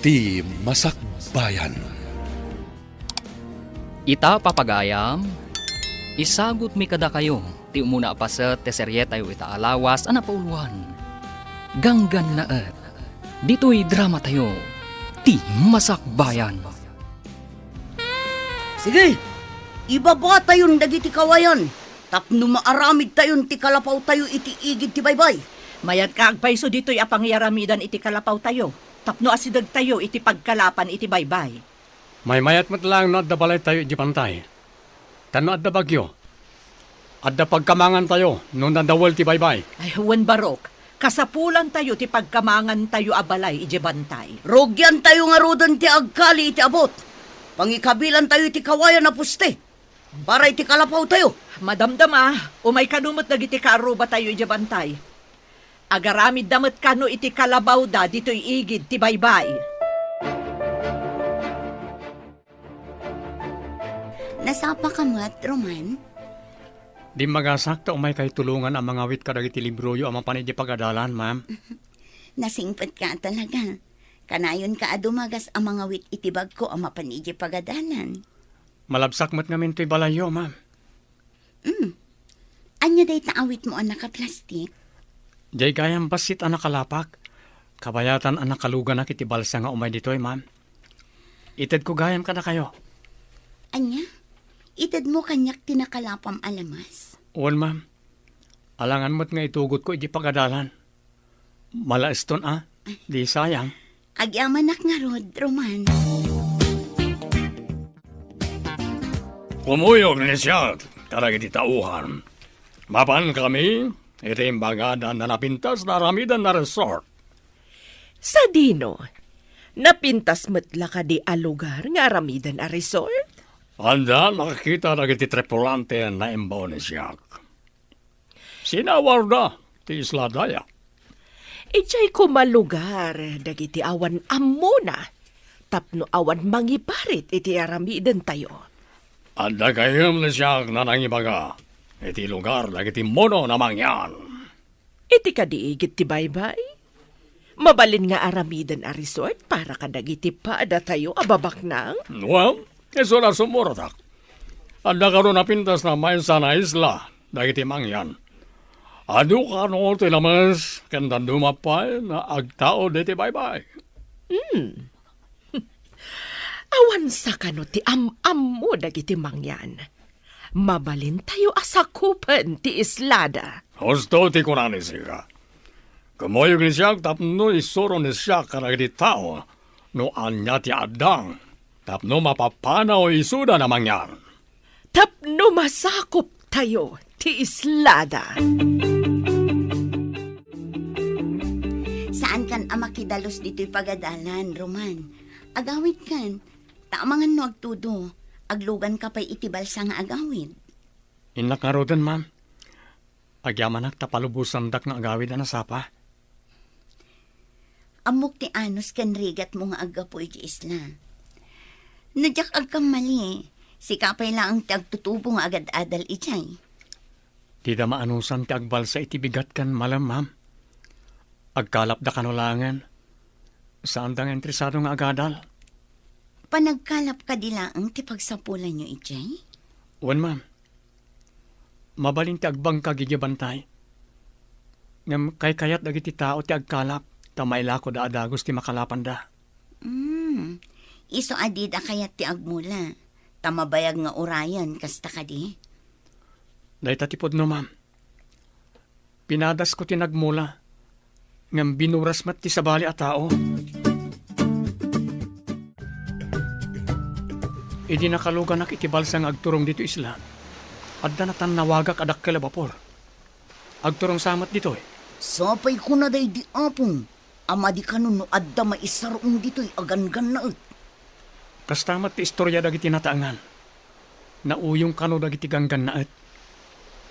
ti Masakbayan. Ita papagayam, isagot mi kada kayo, ti umuna pa sa teserye tayo ita alawas, pauluan. Ganggan naet, dito'y drama tayo, ti Masakbayan. Sige, ibaba tayon dagiti kawayan. Tapno maaramid tayon ti kalapaw tayo iti igid ti baybay. Mayat ka agpayso dito'y apangyaramidan iti kalapaw tayo. Tapno asidag tayo iti pagkalapan iti baybay. May mayat mat lang no adda balay tayo iti pantay. Tano adda bagyo. Adda pagkamangan tayo nung nadawal ti baybay. Ay, huwan barok. Kasapulan tayo ti pagkamangan tayo abalay iti bantay. Rogyan tayo nga rodan ti agkali iti abot. Pangikabilan tayo iti kawayan na puste. Para iti kalapaw tayo. Madamdama, umay kanumot dagiti kaaruba tayo iti bantay. Agaramid damat kano iti kalabaw da dito'y igid ti baybay. Nasapa ka mat, Roman? Di magasakta umay kay tulungan ang mga wit kadagiti libroyo ang mapanidi pagadalan, ma'am. Nasingpet ka talaga. Kanayon ka adumagas ang mga wit itibag ko ang mapanidya pagadalan. Malabsak mat ngamin to'y balayo, ma'am. Anya day taawit mo ang nakaplastik? Jay gayang basit ang nakalapak. Kabayatan ang nakalugan na kiti balsa nga umay dito'y, ma'am. Ited ko gayam ka na kayo. Anya? Itad mo kanyak tinakalapam alamas. Uwan, ma'am. Alangan mo't nga itugot ko iti pagadalan. Malaiston, Di sayang. Agyamanak nga rod, Roman. Pumuyog ni siya, karagiti tauhan. Mapan kami, iti imbagada na napintas na ramidan na resort. Sa dino, napintas matla ka di a lugar nga aramidan a resort? Anda, nakakita na iti tripulante na imbaw ni siya. Sinawar na, ti Isla Daya. Ijay ko malugar, dagiti awan amuna. Tapno awan mangiparit iti aramidan tayo. Anda kayom ni siya na nangibaga. Iti lugar, dagiti mono na mangyan. Iti kadiigit ti baybay? Mabalin nga aramidan a resort para kadagiti paada tayo ababak nang? Well, iso na sumuratak. Anda karon napintas na may sana isla, dagiti mangyan. Ado ka no tilamas, kanda dumapay na agtao diti baybay. Awan sa kano ti am mo dagiti mangyan. Mabalin tayo asakupan ti islada. Husto ti kunani siya. Kamoyog ni siya, tapno isuro ni siya karagiti tao, no anya ti adang, tapno mapapanaw isuda na mangyan. Tapno masakop tayo ti islada. Saan kan ang makidalos dito'y pagadalan, Roman? Agawid kan. Taamangan no agtudo. Aglugan ka pa'y itibal sa nga agawid. Inakarodan, ma'am. Agyaman tapalubusan dak nga agawid na nasapa. Amok ti anos kan rigat mo nga agapoy di isla. Nadyak agkam mali. Si kapay lang ang tagtutubo nga agad-adal ichay. Tida maanusan ti agbalsa iti bigat kan malam, ma'am. Agkalap da kanulangan. Saan dang entresado nga agadal? Panagkalap ka dilaang ti pagsapulan nyo ichay? Wan, ma'am. Mabalin ti agbang kagigibantay. Ngam kay kayat dagiti tao ti agkalap. Tamayla ko da adagos ti makalapan da. Iso adid akayat ti agmula. Tamabayag nga urayan kasta ka di. Dahil tatipod no, ma'am. Pinadas ko ti nagmula. Ngam binuras mat ti sabali a tao. Idi nakalugan nak iti balsang agturong dito isla. Adda na tan nawagak adak kalabapor. Agturong samat dito eh. Sapay ko na day di apong. Ama di kanon no adda maisarong dito'y agan-gan na ut. Kastamat ti istorya dagiti nataangan. Nauyong kano dagiti ganggan na et.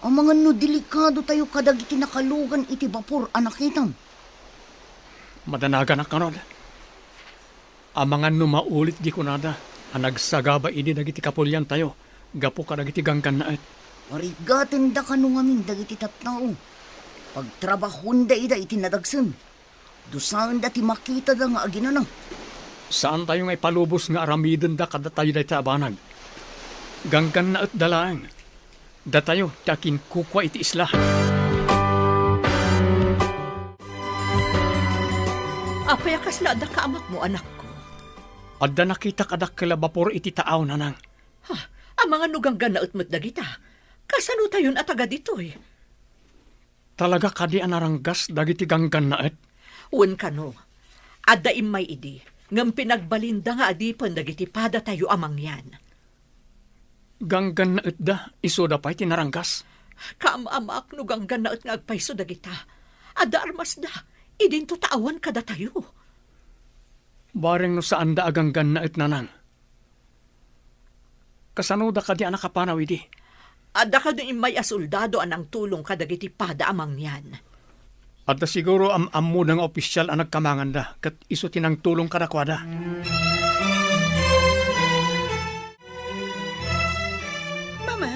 Ang mga no delikado tayo kadagiti nakalugan iti bapor anakitam. Madanaga na kanod. Ang mga numaulit di kunada. Ang nagsagaba ini dagiti kapulyan tayo. Gapo ka dagiti ganggan na et. Marigaten da kano ngamin dagiti tatnao. Pagtrabahon da ida iti nadagsan. Dusaan da ti makita da nga aginanang. Saan tayo nga ipalubos nga aramidon da kada tayo dahi abanag? Ganggan na at dalaang. Da tayo, takin kukwa iti isla. Apay kasla da ka amak mo, anak ko. Adda nakita kadak kalabapor iti taaw nanang. Ha, ang mga nuganggan na utmat da kita. Kasano tayon at agad ito'y? Talaga kadi anaranggas dagiti ganggan na at. Uwan ka no. Adda imay idi. Ngam pinagbalinda nga adipan dagiti pada tayo amang yan. Ganggan na at da, iso da pa'y tinaranggas. Kaam-amak nuganggan na at nga agpaiso dagita. Adda armas da. Idin to taawan kada tayo. Bareng no saan da aganggan na at nanang. Kasano da kadi anak kapanaw idi. Adda ka din may asoldado anang tulong kadagiti pada amang yan. At da siguro am-ammo ng opisyal ang nagkamangan da, kat iso tinang tulong kadakwada. Mama,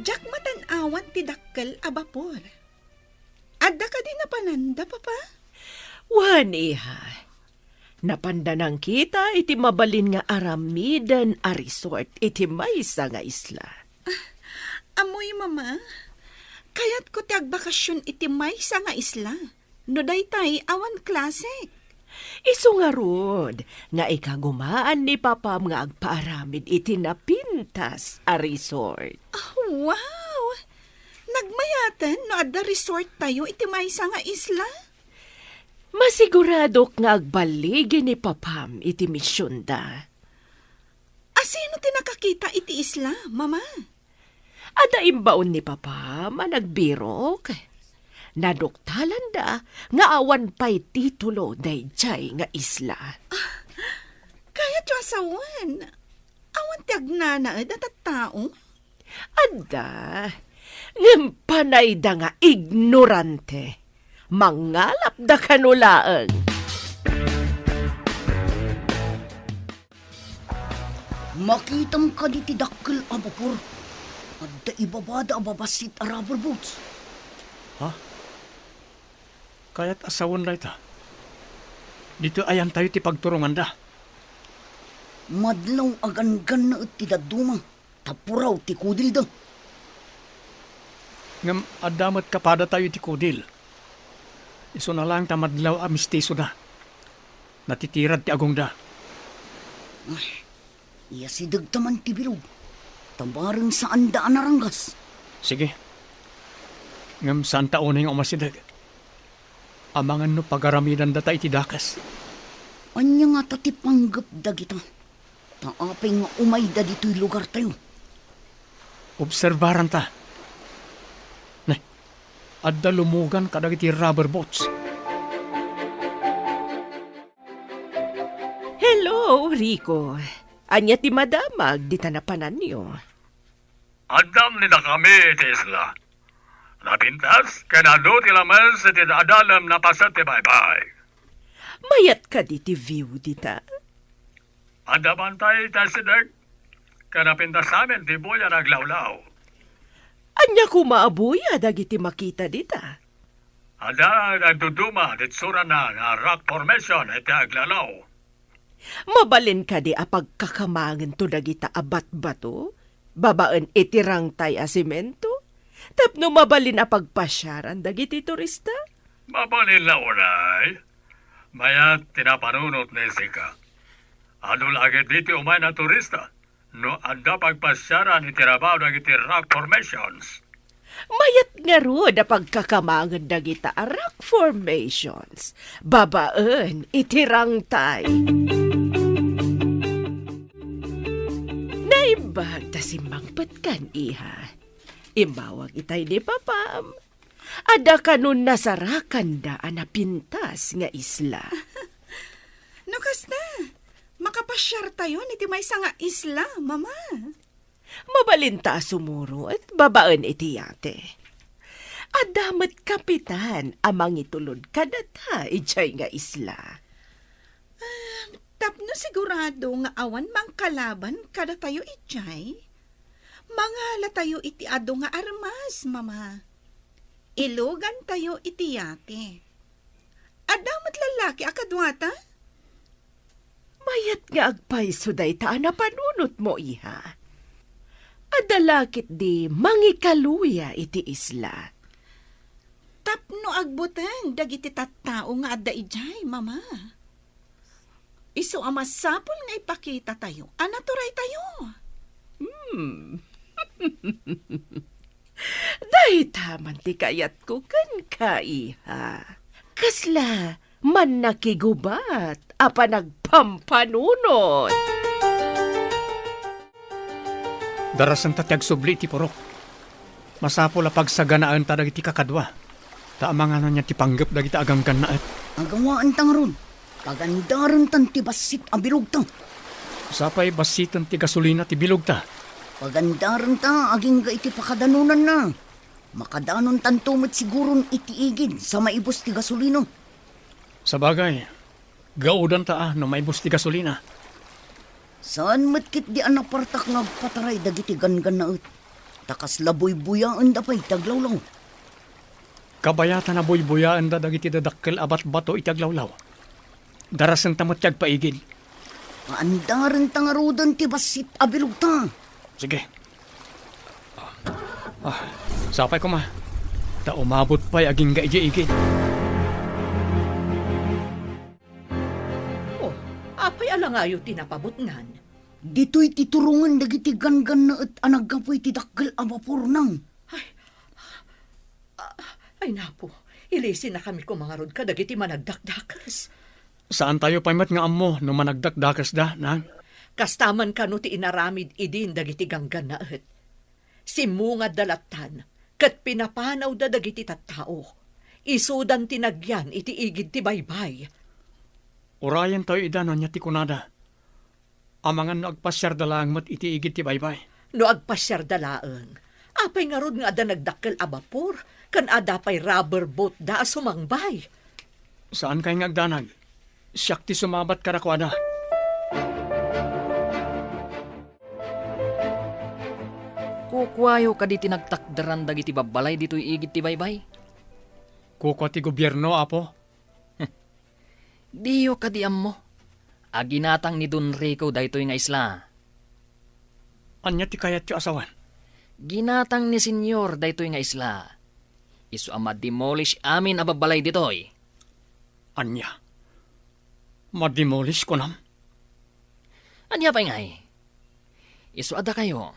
jak matanawan ti dakkel a bapor. Adda ka din napananda, papa? Wan, iha. Napandanang kita iti mabalin nga aramidan a resort iti maysa nga isla. Amoy, mama. Kayat ko ti agbakasyon iti maysa nga isla. No daytay awan klasik. Isu nga rod, nga ikagumaan ni papam nga agpaaramid iti napintas a resort. Oh, wow! Nagmayatan no adda resort tayo iti maysa nga isla? Masigurado nga agbaligi ni papam iti misyon da. Asino ti nakakita iti isla, mama? Ada imbaon ni papa managbirok. Naduktalan da nga awan pa'y titulo dayjay nga isla. Kaya tiyo asawan. Awan ti agnanaad at tao. Ada, ngimpanay da nga ignorante. Mangalap da kanulaang. Makitam ka di ti dakkel a bapor. Adda ibabada a babasit a rubber boats. Ha? Kaya't asawan na ita. Dito ayan tayo ti pagturungan da. Madlaw agan-gan na ti daduma. Tapuraw ti kudil da. Ngam adamat kapada tayo ti kudil. Iso na lang tamadlaw a mistiso da. Natitirad ti agong da. Iya si dagtaman ti bilog. Tabarang saan daan naranggas. Sige. Ngam saan taon yung umasidag. Amangan no pagaramidan da tayo ti dakas. Anya nga tati panggap da kita. Taapay nga umay da dito'y lugar tayo. Obserbaran ta. Nay, adda lumugan kadagiti rubber boats. Hello, Rico. Anya ti madamag di tanapanan niyo. Adam ni na kami iti isla. Napintas, kanado ti lamas iti adalam na pasat ti bye-bye. Mayat ka di ti view dita. Adaman tayo tasidag. Kanapintas amin ti buya naglawlaw. Anya kumaabuya dagiti makita dita. Ada nagduduma dit sura na rock formation iti aglalaw. Mabalin ka di apagkakamangan to dagita abat bato. Babaan itirang tay a simento. Tapno mabalin apagpasyaran dagiti turista. Mabalin na unay. Mayat tinapanunot ni Sika. Ano lagi dito umay na turista? No anda pagpasyaran itirabaw dagiti rock formations. Mayat nga ro da pagkakamangan dagita a rock formations. Babaan itirang tay. Naibag ta simbangpat kan iha. Imbawag itay ni papam. Ada kanun nasarakan da anapintas nga isla. Nukas na. Makapasyar tayo iti maysa nga isla, mama. Mabalinta sumuro at babaan iti yate. Adamat kapitan amang itulod kadata ijay nga isla. Tapno sigurado nga awan mang kalaban kada tayo ijay. Mangala tayo iti ado nga armas, mama. Ilugan tayo iti yate. Adamat lalaki akadwata? Mayat nga agpayso day ta na panunot mo, iha. Adalakit di mangikaluya iti isla. Tapno agbutan, dagiti tattao nga adda ijay, mama. Isu amasapol nga ipakita tayo. Anaturay tayo. Dahi taman ti kayat ko kan ka, iha. Kasla, man nakigubat, apa nagpampanunot. Darasan tatyag subli ti purok. Masapol a pagsaganaan ta dagiti kakadwa. Taamangan niya ti panggap dagiti aganggan na at. Agawaan tang ron. Pagandaran tan ti basit ang bilog tang. Sapay basitan ti gasolina ti bilog ta. Pagandaran ta aging ga iti pakadanunan na. Makadanon tan tumit siguron iti igid sa maibos ti gasolino. Sa bagay, gaudan ta no maibos ti gasolina. Saan matkit di anak partak nagpataray dagiti gangan na ut. Takas laboy-buyaan da pa'y taglawlaw. Kabayatan na buy-buyaan da dagiti dadakkel abat bato itaglawlaw. Darasan ta matyag paigid. Paandaran ta nga rodan ti basit abilog ta. Sige. Sapay ko ma. Ta umabot pa'y aging gaigi-igid. Oh, apay alangayo tinapabutngan. Dito'y titurungan dagiti gangan na at anagapoy ti dakkel abapor nang. Ay napo, ilisin na kami kumangarod ka dagiti managdakdakas. Saan tayo paymat nga ammo no managdakdakas da, nang? Kastaman ka no ti inaramid idin dagiti ganggan na et. Simungad dalatan, kat pinapanaw da dagiti tattao. Isudan tinagyan iti igid ti baybay. Urayan tayo idano niya ti kunada. Amangan no agpasyar dalang mat iti igid ti baybay. No agpasyar dalaeng, apay nga rod nga ada nagdakkel a bapor, kan ada pay rubber boat da sumangbay. Saan kay nga agdanag? Siyak ti sumabat karakwada. Kukwayo ka di tinagtakdaran dagiti babalay dito'y igid ti baybay. Kuko ti gobyerno, apo. Diyo ka di ammo. Aginatang ni Don Rico daytoy nga isla. Anya ti kayat ti asawan? Ginatang ni Senyor daytoy nga isla. Isu ama demolish amin a babalay ditoy. Anya? Mademolish ko nam? Anya pa ngay? Isu ada kayo.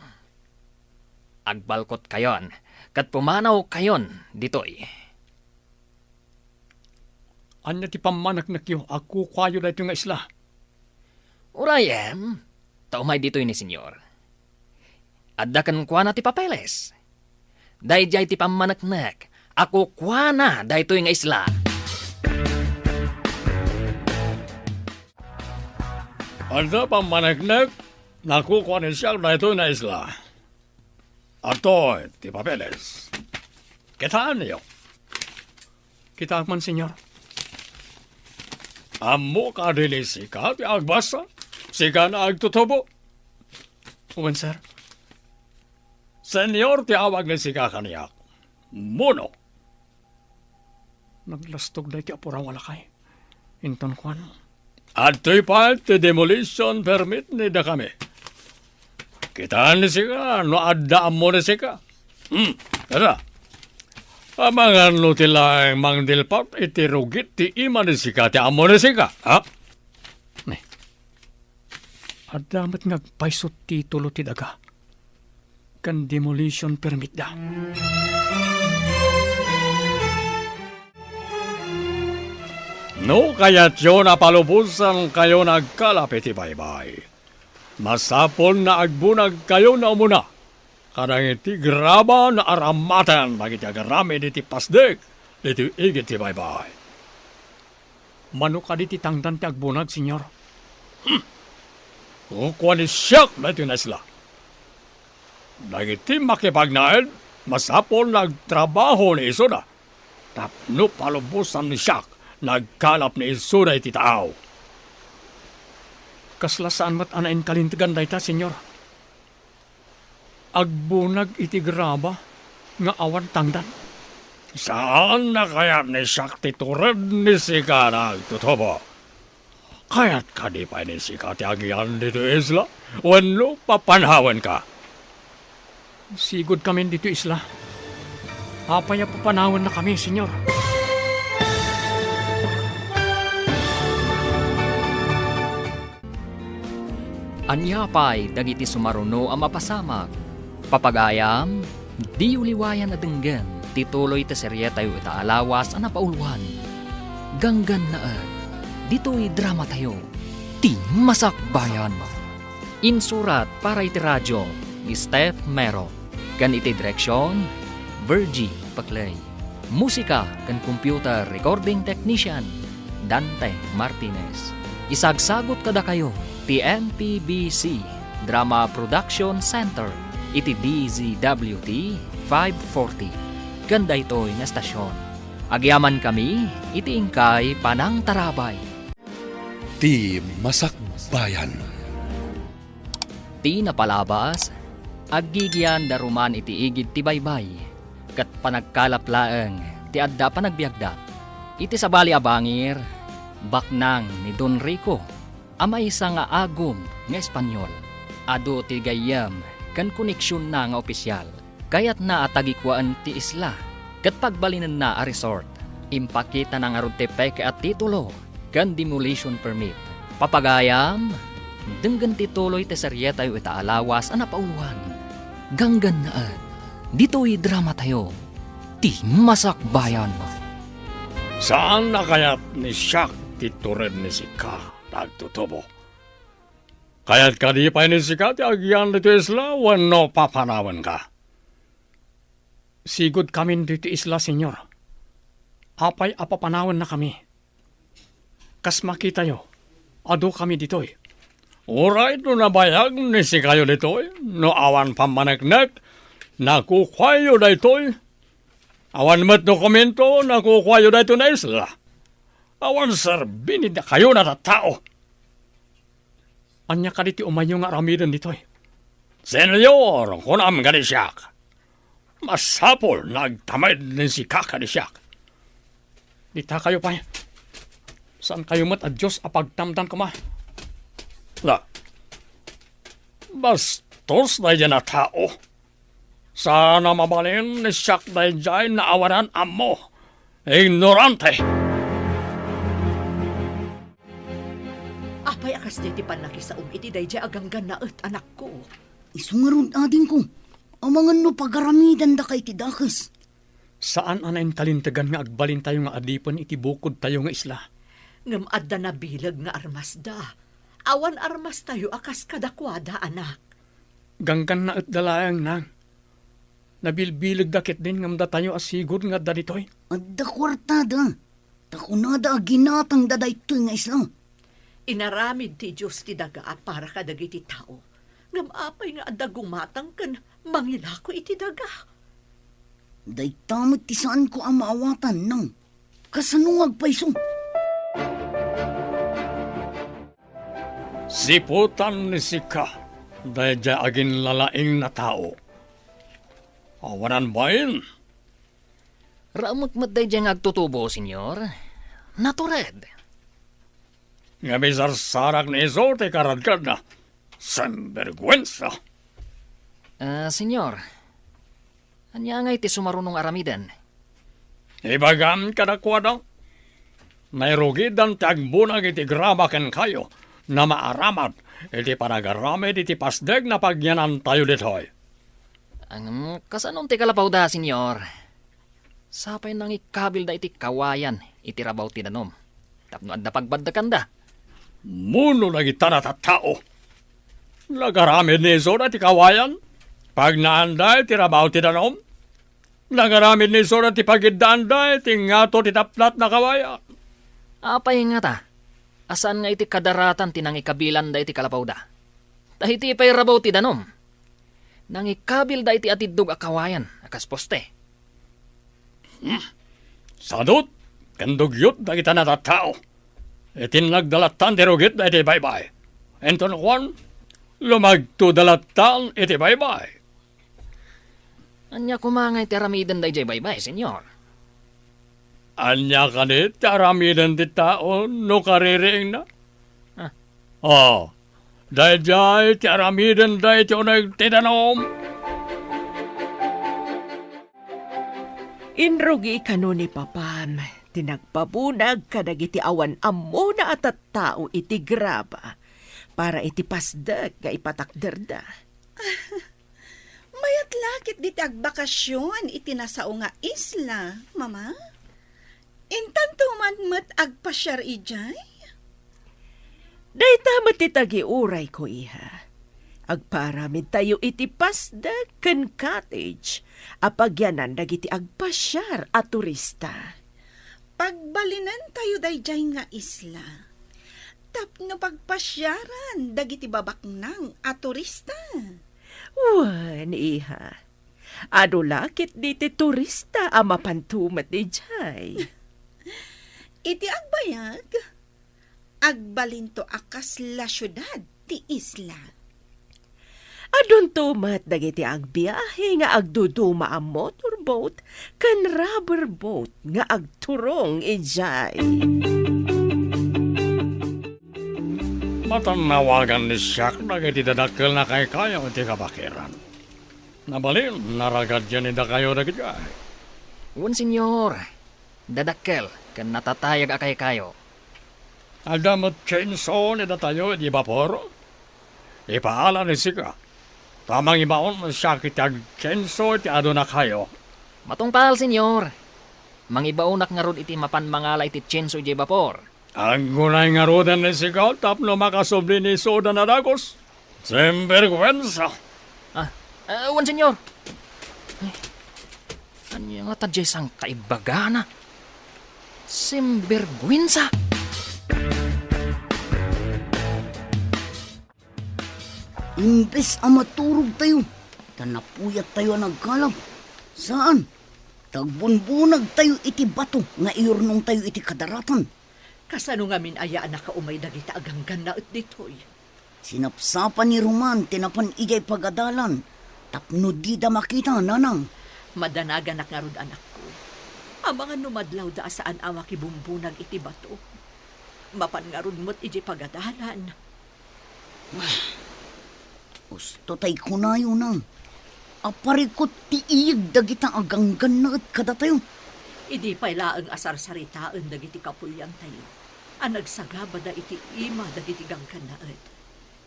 Agbalkot kayon, kat pumanaw kayon ditoy. Anya ti pamanak na kiyo, ako kwayo da ito nga isla. Urayem, taumay ditoy ni Senyor. Adda kan kwa na ti papeles. Dayjay ti pamanaknak, ako kwa na daytoy nga isla. Anda pamanaknak, nakukuha ni siya na ito na isla. Ato, ti papeles. Kitaan niyo. Kita man, senyor. Amo ka dili sika, ti agbasa. Sika na agtutubo. Uwan, sir. Senyor, ti awag ni sika kaniyak. Muno. Naglastog na ti apurang walakay. Inton kwan. At pa ti demolition permit ni da kami. Kitaan ni sika, no adda mo ni sika. Kada. Amangan no tilang mangdilpat iti rugit ti ima ni sika ti amo ni sika. Ha? Ne. Adamat ngagpaisot titulo ti daga. Kan demolition permit da. No kaya't yun napalubusan kayo nagkalapit ti baybay. Masapol na agbunag kayo na umuna. Kadang iti graba na aramatan bagiti agarami diti pasdek diti igit ti baybay. Mano ka diti tangdan ti agbunag, senyor? Kukuha ni siyak na iti nasla. Dagiti makipagnaed, masapol nagtrabaho ni iso na. Tapno palubusan ni siyak, nagkalap ni iso na iti tao. Kasla saan mat anain kalintigan dayta, senyor? Agbunag iti graba nga awan tangdan. Saan na kaya ni siyak titured ni sika nagtutubo? Kaya't ka di pa ni si katiagyan dito isla. Wano, papanawan ka. Sigod kami dito isla. Apaya papanawan na kami, senyor. Anyapay dagiti sumaruno ang mapasamak. Papagayam, di uliwayan na denggan, tituloy ta serye tayo itaalawas ang napauluan. Ganggan na dito'y drama tayo, ti Masak Bayan. Insurat para iti radyo, ni Steph Mero. Kan iti direksyon, Virgie Paclay. Musika kan computer recording technician, Dante Martinez. Isagsagot kada kayo, ti MPBC Drama Production Center, iti DZWT 540. Ganda ito'y nga estasyon. Agyaman kami, iti ingkay Panang Tarabay. Ti Masak Bayan. Ti napalabas, aggigyan daruman iti igid ti baybay, kat panagkalaplaeng ti adda panagbiagda. Iti sabali abangir, baknang ni Don Rico, ama isa nga agom nga Espanyol. Ado ti gayam kan koneksyon na nga opisyal. Kaya't na atagikwaan ti isla, kat pagbalinan na a resort. Impakita na nga ron ti peke at titulo, kan demolition permit. Papagayam, denggan tituloy ti serye tayo itaalawas ang napauluan. Ganggan na dito'y drama tayo, ti Masak Bayan. Saan na kaya't ni Shaq titured ni si Ka nagtutubo? Kaya't ka di pa ni si Ka ti agyan dito isla, wano papanawan ka. Sigod kami dito isla, senyor. Apay apapanawan na kami. Kas makita yo, ado kami dito'y. Alright, no nabayag ni si kayo dito'y, no awan pamanagnak, nakukwayo dito'y. Awan mat dokumento, nakukwayo dito na isla. Awan sarbini na kayo na tao. Anya ka diti umayo nga ramidan dito'y. Senyor, kunam ka ni Shaq. Masapol, nagtamad ni si Kaka ni Shaq. Dita kayo pa. Saan kayo mat a Diyos apagtamdan ko ma? La, bastos na yan na tao. Sana mabalin ni Shaq na yan na awanan amo. Ignorante. Apay akas di ti panlaki sa iti dayjay aganggan na anak ko. Isungarun ading ko. Amangan no pagaramidan da kay ti dakes. Saan anayin talintagan nga agbalin tayo nga adipon iti bukod tayo nga isla? Ngam adda na bilag nga armas da. Awan armas tayo akas kadakwada anak. Ganggan na at dalayang nang. Nabilbilag dakit din ngam da tayo asigod nga da ditoy. Adda kwartada. Takunada ginatang daday ito'y nga isla. Inaramid ti Diyos ti daga para kadagiti tao. Ngam apay nga adda gumatang kan mangilako iti daga. Day tamit ti saan ko ang maawatan nang kasanungag paiso. Siputan ni Sika, dahil dya agin lalaing na tao. Awanan ba yun? Raamot matday dyan agtutubo, senyor. Natured. Nga may sarsarak ni iso, te karadkad na. Sanbergwensa. Senyor, anya nga iti sumarunong aramidan? Ibagam kadakwada. Nairugidan tagbunag iti gramaken kayo na maaramat iti panagaramid iti pasdeg na pagyanan tayo ditoy. Ang kasanon ti kalapaw da, senyor. Sapay nang ikabil da iti kawayan, iti rabaw ti danom. Tapno adda pagbaddakan da. Muno nagita na tao. Nagaramid ni iso na ti kawayan. Pag naanday ti rabaw ti danom. Nagaramid ni iso na ti pagiddaanday ti ngato ti taplat na kawayan. Apay nga ta. Asan nga iti kadaratan ti nang ikabilan da iti kalapaw da. Tahiti pa'y rabaw ti danom. Nang ikabil da iti atidog a kawayan, akas poste. Sadot, kandugyot da kita na tao. Itin nagdalatan ti rugit da iti baybay. Enton Juan, lumagto dalatan iti baybay. Anya kumangay ti aramidan da iti baybay, senyor. Anya kanit, aramidan ti tao, no kaririing na. Oh, dayjay ti aramiden day ti unay tinanom. Inrugi kano ni Papam, tinagpabunag kadagiti awan ammo na at tao iti graba, para iti pasdag nga ipatakderda. Mayat lakit di agbakasyon iti nasao nga isla, mama. Intanto man met agpasyar ijay. Dayta matitagi uray ko iha. Agparamid tayo iti pasdag ken cottage, apagyanan dagiti agpasyar at turista. Pagbalinan tayo dayjay nga isla. Tapno pagpasyaran dagiti babaknang at turista. Wan, iha. Ado lakit diti turista ang mapantumat ni Jay. Iti agbayag, agbalinto akas la syudad ti isla. Adun tumat dagiti agbiyahe nga agduduma ang motorboat kan rubber boat nga agturong ijay. Matanawagan ni Siak na iti dadakkel na kay kayo iti kabakiran. Nabalin, naragad yan ida kayo dagiti ay. Un senyor, dadakkel, kan natatayag akay kayo. Aldamot chainsaw ni datayo di vapor. Ipaala ni Sika. Tamang ibaon mo siya kitag chainsaw ti ado na kayo. Matungpal, senyor. Mangibaunak nga rod iti mapan mangala iti chenso di vapor. Ang gunay nga rodan ni Sika tapno makasubli ni Soda na dagos. Sempergwensa. Un senyor. Ay, anya nga tadyay sang kaibagana. Simbergwinsa. Imbes ang maturog tayo, tanapuyat tayo nagkalab. Saan? Tagbunbunag tayo iti bato, nga iurnong tayo iti kadaratan. Kasano nga min aya na kaumay dagita aganggan na at ditoy. Sinapsapan ni Roman, tinapan ijay pagadalan. Tapno di da makita, nanang. Madanagan na nga rod anak ko. Ang mga numadlaw da saan ang makibumbunag iti bato. Mapan nga rod mo't iti pagadalan. Gusto tay kunayo nang. Aparikot ti iyig dagita aganggan na at kada tayo. Idi pala ang asar saritaan dagiti kapulyan tayo. Ang nagsagabada iti ima dagiti gangkan na at.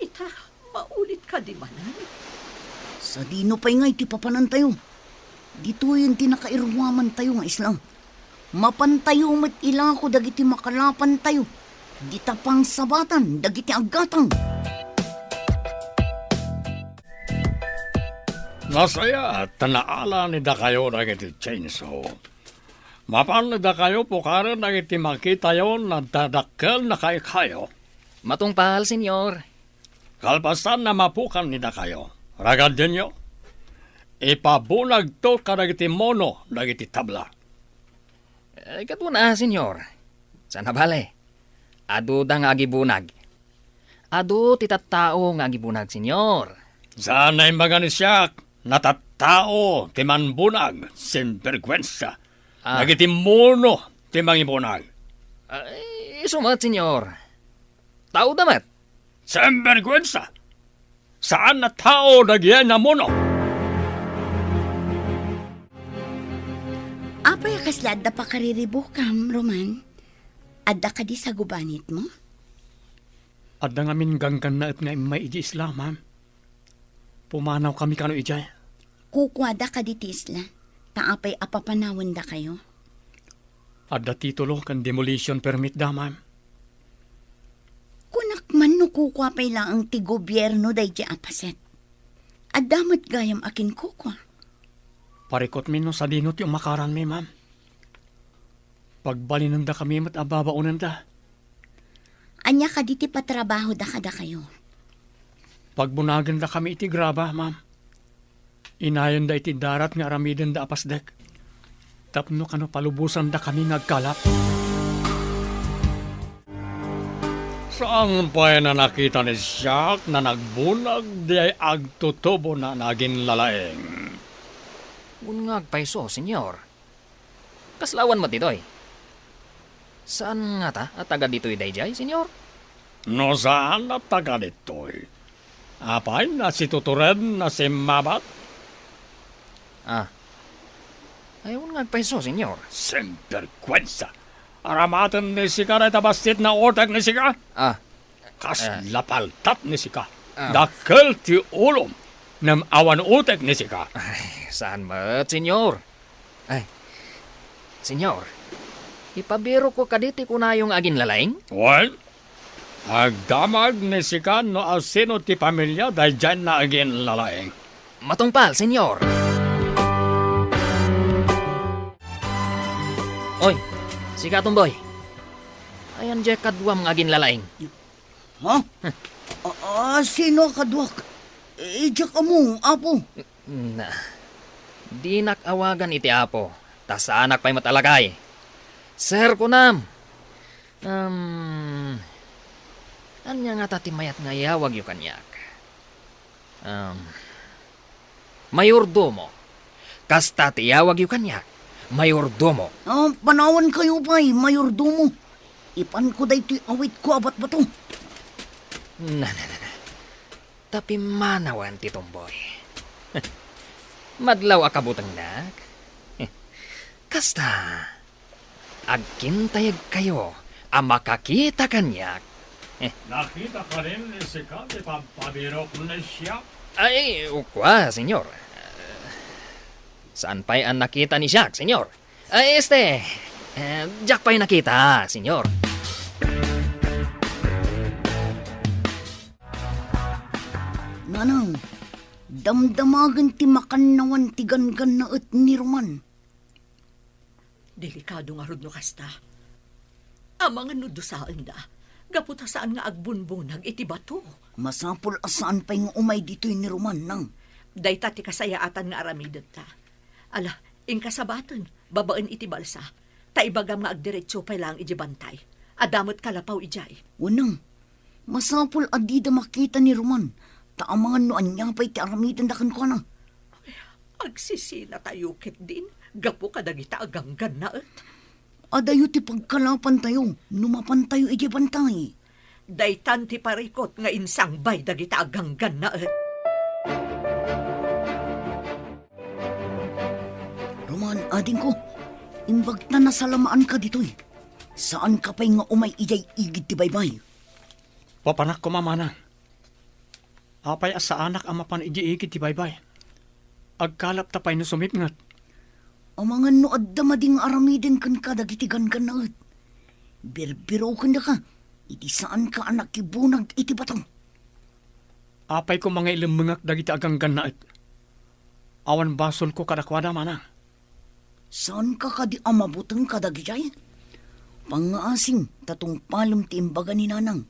Ita, maulit ka di manan. Sa dino pa'y nga iti papanan tayo. Dito yung tinakairwaman tayo nga islang. Mapantayo mat ilako dagiti makalapan tayo. Di tapang sabatan dagiti agatang. Nasaya at tanaala ni da kayo dagiti chainsaw. Mapan da kayo pukaran dagiti makita yon na dadakkel na kay kayo. Matungpal, senyor. Kalpasan na mapukan ni da kayo. Ragad din yo. Ipabunag to kadagiti mono dagiti tabla. Katuna, senyor. Sana bale. Ado da nga agibunag. Ado titattao nga agibunag, senyor. Sana'y maganis siya natattao ti manbunag sinvergwensa. Dagiti mono ti mangibunag. Sumat, senyor. Tao damat. Sinvergwensa. Saan na tao nagyan na mono? Apay kaslad da pa kariribukam, Roman. Adda ka di sa gubanit mo? Adda nga min ganggan na at nga may iji isla, ma'am. Pumanaw kami kano ijay. Kukwada ka di tisla. Taapay apapanawan da kayo. Adda titulo kan demolition permit da, ma'am. Kunak man no kukwa pay lang ang ti gobyerno day di apaset. Adamat gayam akin kukwa. Parikot min no sa dinot yung makaran mi, ma'am. Pagbalinan da kami mat ababaunan da. Anya ka di ti patrabaho da kada kayo. Pagbunagan da kami iti graba, ma'am. Inayon da iti darat nga aramiden da apasdek. Tapno kano palubusan da kami nagkalap. Saan pa na nakita ni Jack na nagbunag di ay agtutubo na naging lalaeng? Ungag paiso, senyor. Kaslawan mo ditoy. Saan nga ta at taga dito'y dayjay, senyor? No saan na taga ditoy? Apay na si tuturen na si Mabat? Ayaw nga peso, senyor. Semperkwensa. Aramatan ni sika na tabastit na otak ni sika? Ah, Kas lapaltat ni sika. Dakkel ti ulom. Nam awan utek ni sika. saan mat, senyor? Ay, senyor, ipabiro ko kaditi ko na yung agin lalaing? Well, agdamag ni sika no asino ti pamilya dahil dyan na agin lalaeng. Matungpal, senyor. Oy, sika tumboy. Ayan dyan kadwam ng agin lalaing. Ha? Sino kadwak? Diyak mo, apo. Na, di nakawagan iti apo. Tas anak pa'y matalagay. Sir ko nam. Anya nga tati mayat nga yawag yu kanyak. Mayordomo. Kas tati yawag yu kanyak. Mayordomo. Panawan kayo pa'y, mayordomo. Ipan ko da ito'y awit ko abat ba to? Na. Tapi manawan ti tomboy. Madlaw akabutang nak. Kasta, agkintayag kayo ang makakita kanyak. Nakita ka rin ni sika di pampabiro ko na siya. Ay, ukwa, senyor. Saan pa'y ang nakita ni Jack, senyor? Ay, Jack pa'y nakita, senyor. Nanang, damdamagan ti makannawan ti gangan na at ni Roman. Delikado nga rod no kasta. Ang mga nudusaan da, gaputa saan nga agbunbunag iti bato. Masapol asaan pa'y nga umay dito'y ni Roman nang. Dayta ti kasayaatan nga aramidan ta. Ala, inkasabaton, babaan iti balsa. Taibagam nga agdiretsyo pa'y lang iti bantay. Adamot kalapaw ijay. Unang, masapol adida makita ni Roman. Taamangan no anya pa'y ti aramidan dakan ko na. Agsisina tayo ket din. Gapo kadagita aganggan na et. Adayo ti pagkalapan tayo, numapan tayo iti bantay. Daytan ti parikot nga insang bay dagita aganggan na et. Roman, ading ko, imbag na nasalamaan ka dito'y. Saan ka pa'y nga umay ijay igid ti baybay? Papanak ko mamana. Apay asa anak ang mapan ijiigit ti baybay. Agkalap tapay no sumipngat. Amangan no adda mading aramiden kan ka dagitigan ka na et. Birbiro ka na ka, iti saan ka anak kibunag iti batang. Apay ko mga ilimungak dagiti aganggan na it. Awan basol ko kadakwada mana. Saan ka kadi amabutang kadagijay? Pangaasing tatong palom ti imbaga ni nanang.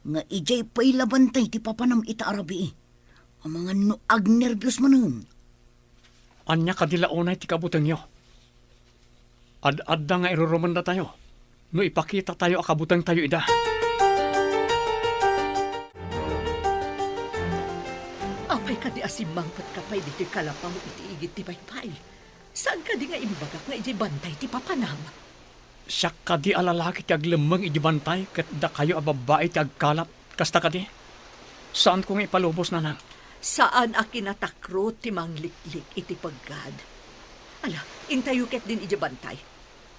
Nga ijay pa'y labantay ti papanam ita arabi. Amangan no agnervyos manun. Anya kadilaunay ti kabutang nyo. Ad-adda nga iruruman na tayo. No ipakita tayo akabutang tayo ida. Apay ka di asimangpat ka pa'y dito'y kalapaw iti igit ti paypay. Saan ka di nga imbagak nga iti bantay ti papanam? Siya ka di alalaki ti aglemang ijibantay kat da kayo ababae ti agkalap. Kasta ka di? Saan ko nga ipalubos na nang? Saan a kinatakro ti mangliklik iti paggad? Ala, intayo ket din iti bantay.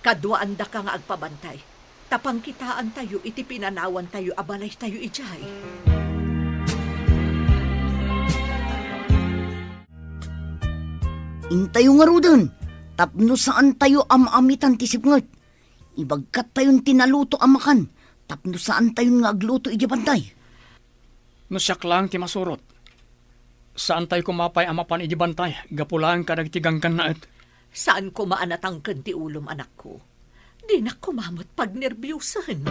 Kadwaan da ka nga agpabantay. Tapang kitaan tayo iti pinanawan tayo abalay tayo ijay. Intayo nga rudan. Tapno saan tayo amamitan ti sipngat. Ibagkat tayon tinaluto amakan. Tapno saan tayon nga agluto iti bantay. No siyak lang ti masurot. Saan tayo kumapay amapan ijibantay? Gapulaan ka nagtigangkan na et. Saan ko maanatangkan ti ulom anak ko? Di na kumamot pag nervyusan.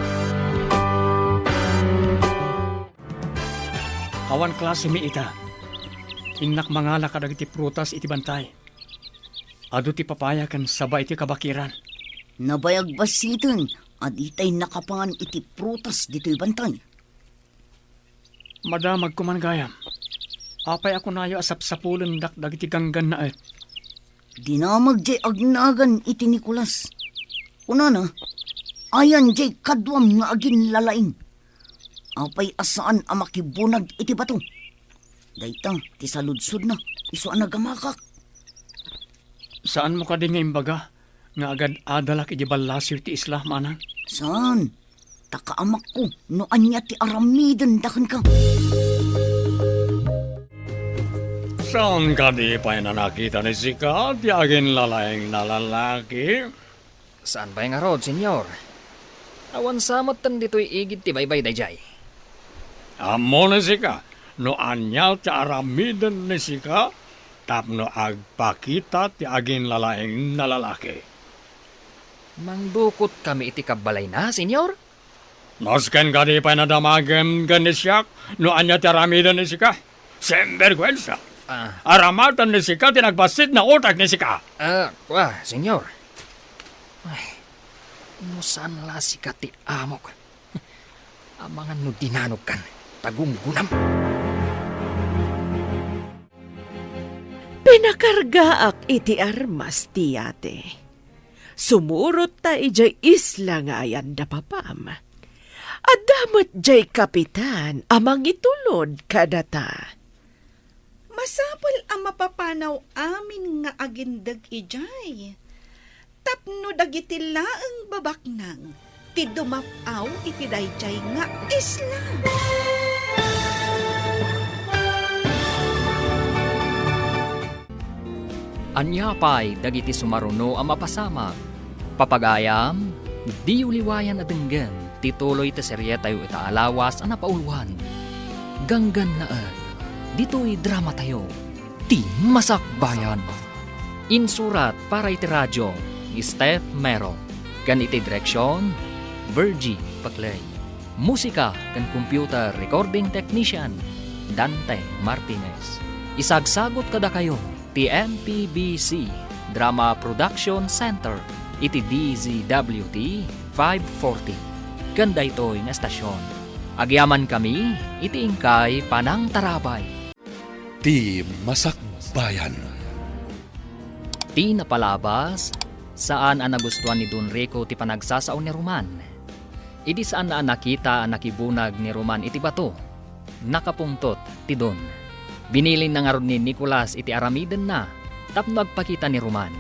Awan klase mi ita. Inak mangala ka dagiti prutas iti bantay. Ado ti papaya kan sabay iti kabakiran. Nabayag basitin at itay nakapangan iti prutas dito'y bantay. Madamag kumangayam. Apay ako nayo asap-sapulan dagiti ganggan na et. Dinamag jay agnagan iti Nicolas. Una na, ayan jay kadwam nga agin lalaing. Apay asaan ang makibunag iti bato. Dayta, ti saludsod na, iso ang nagamakak. Saan mo ka din nga imbaga? Nga agad adalak iti balasyo ti isla, manang? Saan? Takaamak ko, no anya ti aramidan dakan ka. Saan ka di pa na nakita ni Sika, ti agin lalayang na lalaki? Saan ba yung arod, senyor? Awan samatan dito'y igid ti baybay dayjay. Amo ni Sika, no anya ti aramidan ni Sika, tapno agpakita ti agin lalayang na lalaki. Mangdukot kami iti kabalay na, senyor? Nosken ka di pa na damagan ganisyak, no anya ti aramidan ni Sika? Sembergwensa. Aramatan ni Sika, tinagbasit na utak ni Sika. Senyor. Ay, no saan la Sika ti amok? Amangan no dinanog kan, tagunggunam. Pinakargaak iti armas tiyate. Sumurot ta ijay isla nga ayan da papam. Adamat jay kapitan amang itulod kadata. Masapal ang mapapanaw amin nga agindag ijay. Tapno dagiti laeng babaknang ti dumapaw iti dayjay nga isla. Anya pa'y dagiti sumaruno ang mapasama. Papagayam, di uliwayan adenggan, tituloy ta serye tayo itaalawas ang napauluan. Ganggan na dito'y drama tayo, ti Masakbayan. Insurat para iti radyo, ni Steph Mero. Kan iti direksyon, Virgie Paclay. Musika kan computer recording technician, Dante Martinez. Isagsagot kada kayo, ti MPBC Drama Production Center, iti DZWT 540. Ganda ito'y nga estasyon. Agyaman kami, iti ingkay Panang Tarabay. Ti Masakbayan. Ti napalabas, saan ang nagustuhan ni Don Rico ti panagsasaon ni Roman. Idi saan na nakita ang nakibunag ni Roman iti bato. Nakapungtot ti Don. Binilin na nga ron ni Nicolas iti aramiden na, tapno agpakita ni Roman.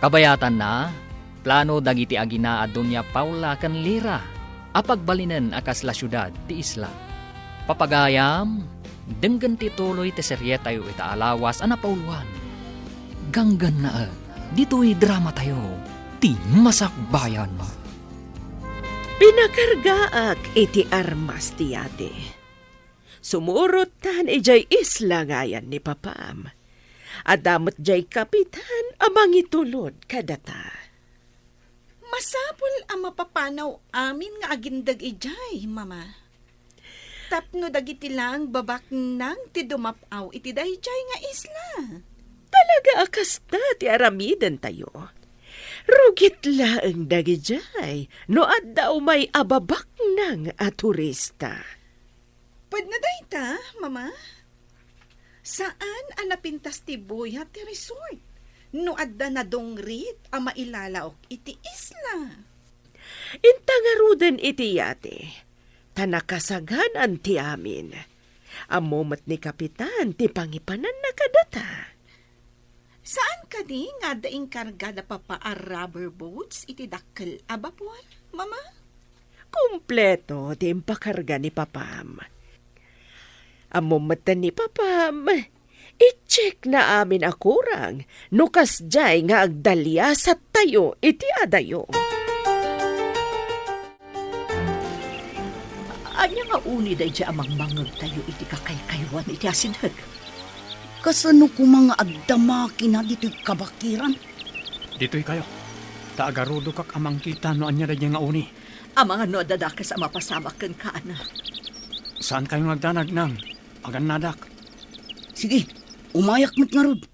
Kabayatan na, plano dagiti agina a Doña Paula kan Lira, apagbalinan akas la syudad ti isla. Papagayam, denggan ti tuloy ti serye tayo itaalawas ang napauluan. Ganggan na dito'y drama tayo, ti Masakbayan. Pinakargaak iti armas tiyate. Sumurot tan ijay isla ngayan ni papam. Adamot jay kapitan amang itulod kadata. Masapul ang mapapanaw amin nga agindag ijay, mama. Tapno dagiti lang babak nang ti dumapaw iti dayjay nga isla. Talaga akasta ti aramidan tayo. Rugit laeng dagijay no adda umay ababak nang a turista. Pwede na dayta, mama? Saan ang napintas ti buya ti resort? No adda na dongrit a mailalaok iti isla. Intangarudan iti yate. Tanakasaganan ti amin. Amomat ni kapitan ti pangipanan na kadata. Saan ka di nga daing karga na rubber boats iti dakkel abapol, mama? Kumpleto ti impakarga ni papam. Amomat ni papam, i-check na amin akurang nukas jay nga agdalya sa tayo iti adayo. Anya nga uni day di amang mangag tayo iti kakaykaywan iti asinhag. Kasano ko mga agdamaki na dito'y kabakiran? Dito'y kayo. Taagarudo kak amang kita no anya da nga uni. Ang mga no dadakas ang mapasamak kan kaana. Saan kayo nagdanag nang? Agan nadak. Sige, umayak mo't nga rod.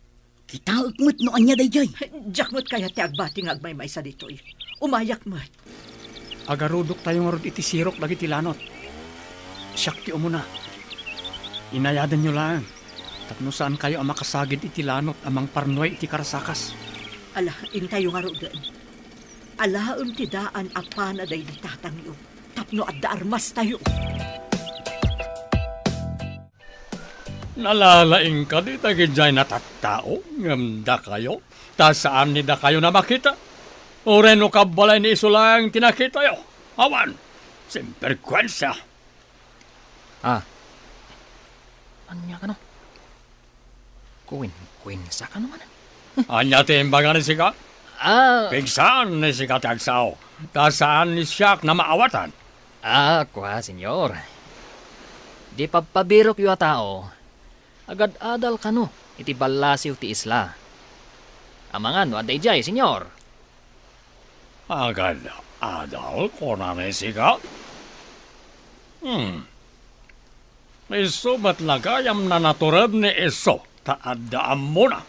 Kitaak mo't no anya dayjay. Jakmot kaya ti agbati nga agmay sa dito'y. Umayak mo. Agarudok tayo nga rod iti sirok dagiti lanot. Siyak ti umuna. Inayadan nyo lang. Tapno saan kayo ang makasagid iti lanot amang parnoy iti karasakas. Ala, intayo nga rodan. Ala, ti daan apana day ditatang yo. Tapno at armas tayo. Nalalaing ka di dagiti na tattao, ngamda kayo, ta saan ni da kayo na makita? O reno kabalay ni iso lang tinakita yo. Awan, simperkwensya. Ah. Anya ka no? Kuwin sa ka naman. Anya timbangan ni sika? Ah, Pigsan ni sika tagsaw, ta saan ni siyak na maawatan? kwa, senyor. Di pabirok yu a tao. Agad adal ka no, iti balasiw ti isla. Amangan no, aday jay, senyor. Agad adal ko na ni sika? Iso ba't lagayam na naturad ni iso, taadaan mo na.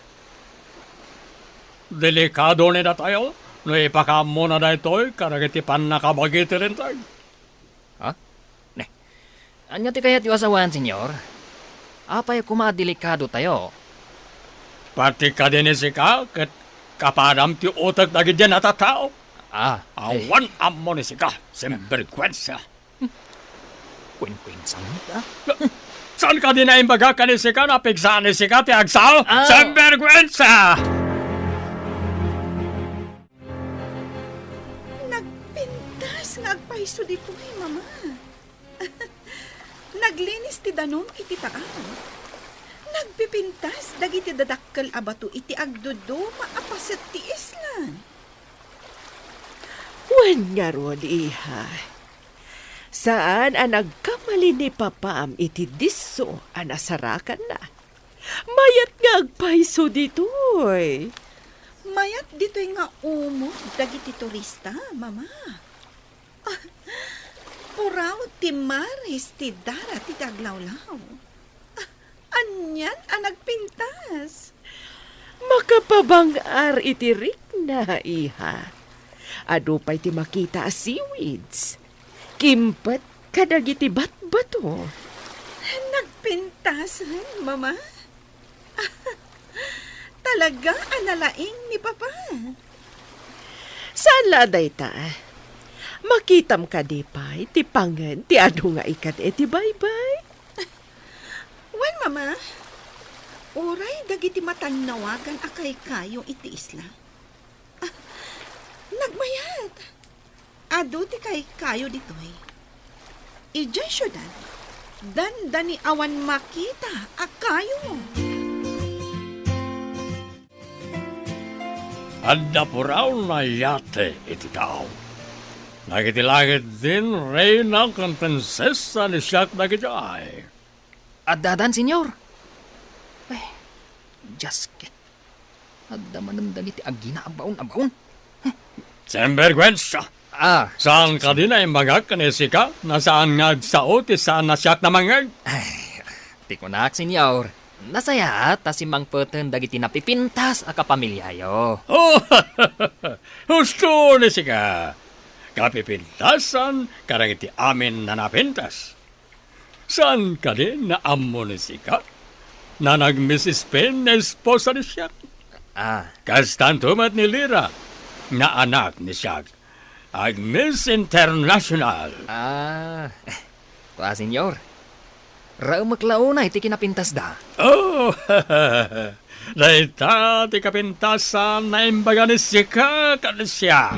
Delikado ni da tayo, no ipakam mo na da ito'y karagitipan na kabagiti rin tayo. Ha? Ne. Anya ti kayat yu asawan, senyor? Apay kumadelikado tayo. Pati ka din ni sika, kat kapadam ti utak dagi dyan at tao. Ah, Awan amo ni sika, simperkwensya. Queen samit, ah? Saan ka din na imbaga ka ni sika, napigsaan ni sika, ti agsaw? Ah. Simperkwensya! Nagpintas nga agpaiso dito mama. Naglinis ti danom iti taan. Nagpipintas dagiti dadakkel abato iti agdudo maapaset ti islan. Wen nga ron, iha. Saan ang nagkamali ni Papam iti diso ang nasarakan na? Mayat nga agpaiso ditoy. Mayat dito'y nga umo dagiti turista, mama. Puraw ti maris ti dara ti taglawlaw. Anyan ang nagpintas. Makapabangar iti rikna, iha. Ado pa'y ti makita a seaweeds. Kimpat kadagiti batbato. Nagpintasan, mama. Talaga analaing ni Papa. Saan laday ta? Makitam ka di pa'y ti pangan ti ado nga ikat ti bye-bye. Wan, mama. Oray dagiti matanawagan akay kayo iti isla. Nagmayat. Ado ti kay kayo ditoy. Ijay syudad. Dani awan makita akayo. Adda po raw na yate iti tao. Nagitilagit din reyna kang prinsesa ni siyak nagijay. Adadan, senyor. Ay, jasket. Adda manandan iti agina abaon. Simperkwensya! Ah, Saan ka din ay magak ka ni sika? Nasaan nga sao ti saan na siyak na mangag? ti kunak, senyor. Nasaya ta si Mang Peten dagiti napipintas a kapamilyayo. Oh, husto ni sika. Kapipintasan karang iti amin na napintas. Saan ka din na amo ni sika? Na nag-Mrs. Pen na esposa ni siyak? Ah, Kastantumat ni Lira na anak ni siyak. Ag Miss International. kwa, senyor. Rao maklauna iti kinapintas da. Oh, daita ti kapintasan na imbaga ni sika kanisya.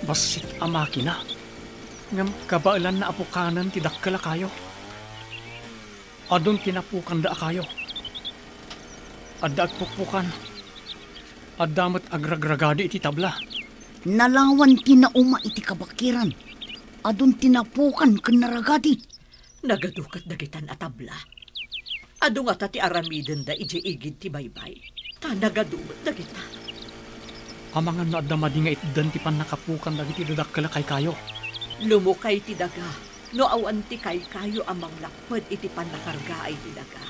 Basit ang makina. Ngam kabailan na apukanan ti dakkala kayo. Adon tinapukan da kayo. Adda agpukpukan. Addamat agragragadi iti tabla. Nalawan tinauma iti kabakiran. Adun tinapukan kanaragati. Nagadukat dagitan atabla. Ado nga ti aramiden da ije igid ti baybay. Ta nagadumat dagita. Amangan na adamadi nga itdan ti panakapukan dagiti dadakkala kay kayo. Lumukay ti daga. No awan ti kay kayo amang lakpad iti panakargaay ti daga.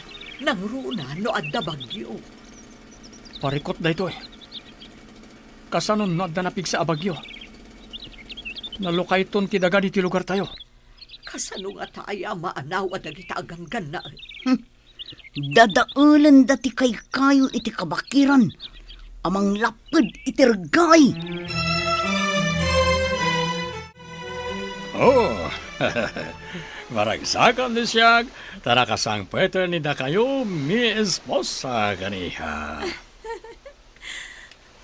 Nang runa no adda bagyo. Parikot da ito eh. Kasanon no adda napig sa abagyo. Nalukay ton ti daga di ti lugar tayo. Kasano nga taaya maanaw at dagita aganggan na. Dadaulan dati kay kayo iti kabakiran. Amang lapad iti regay. Oh, Maragsakan ni siya, tarakasang pwede ni da kayo mi esposa kaniha.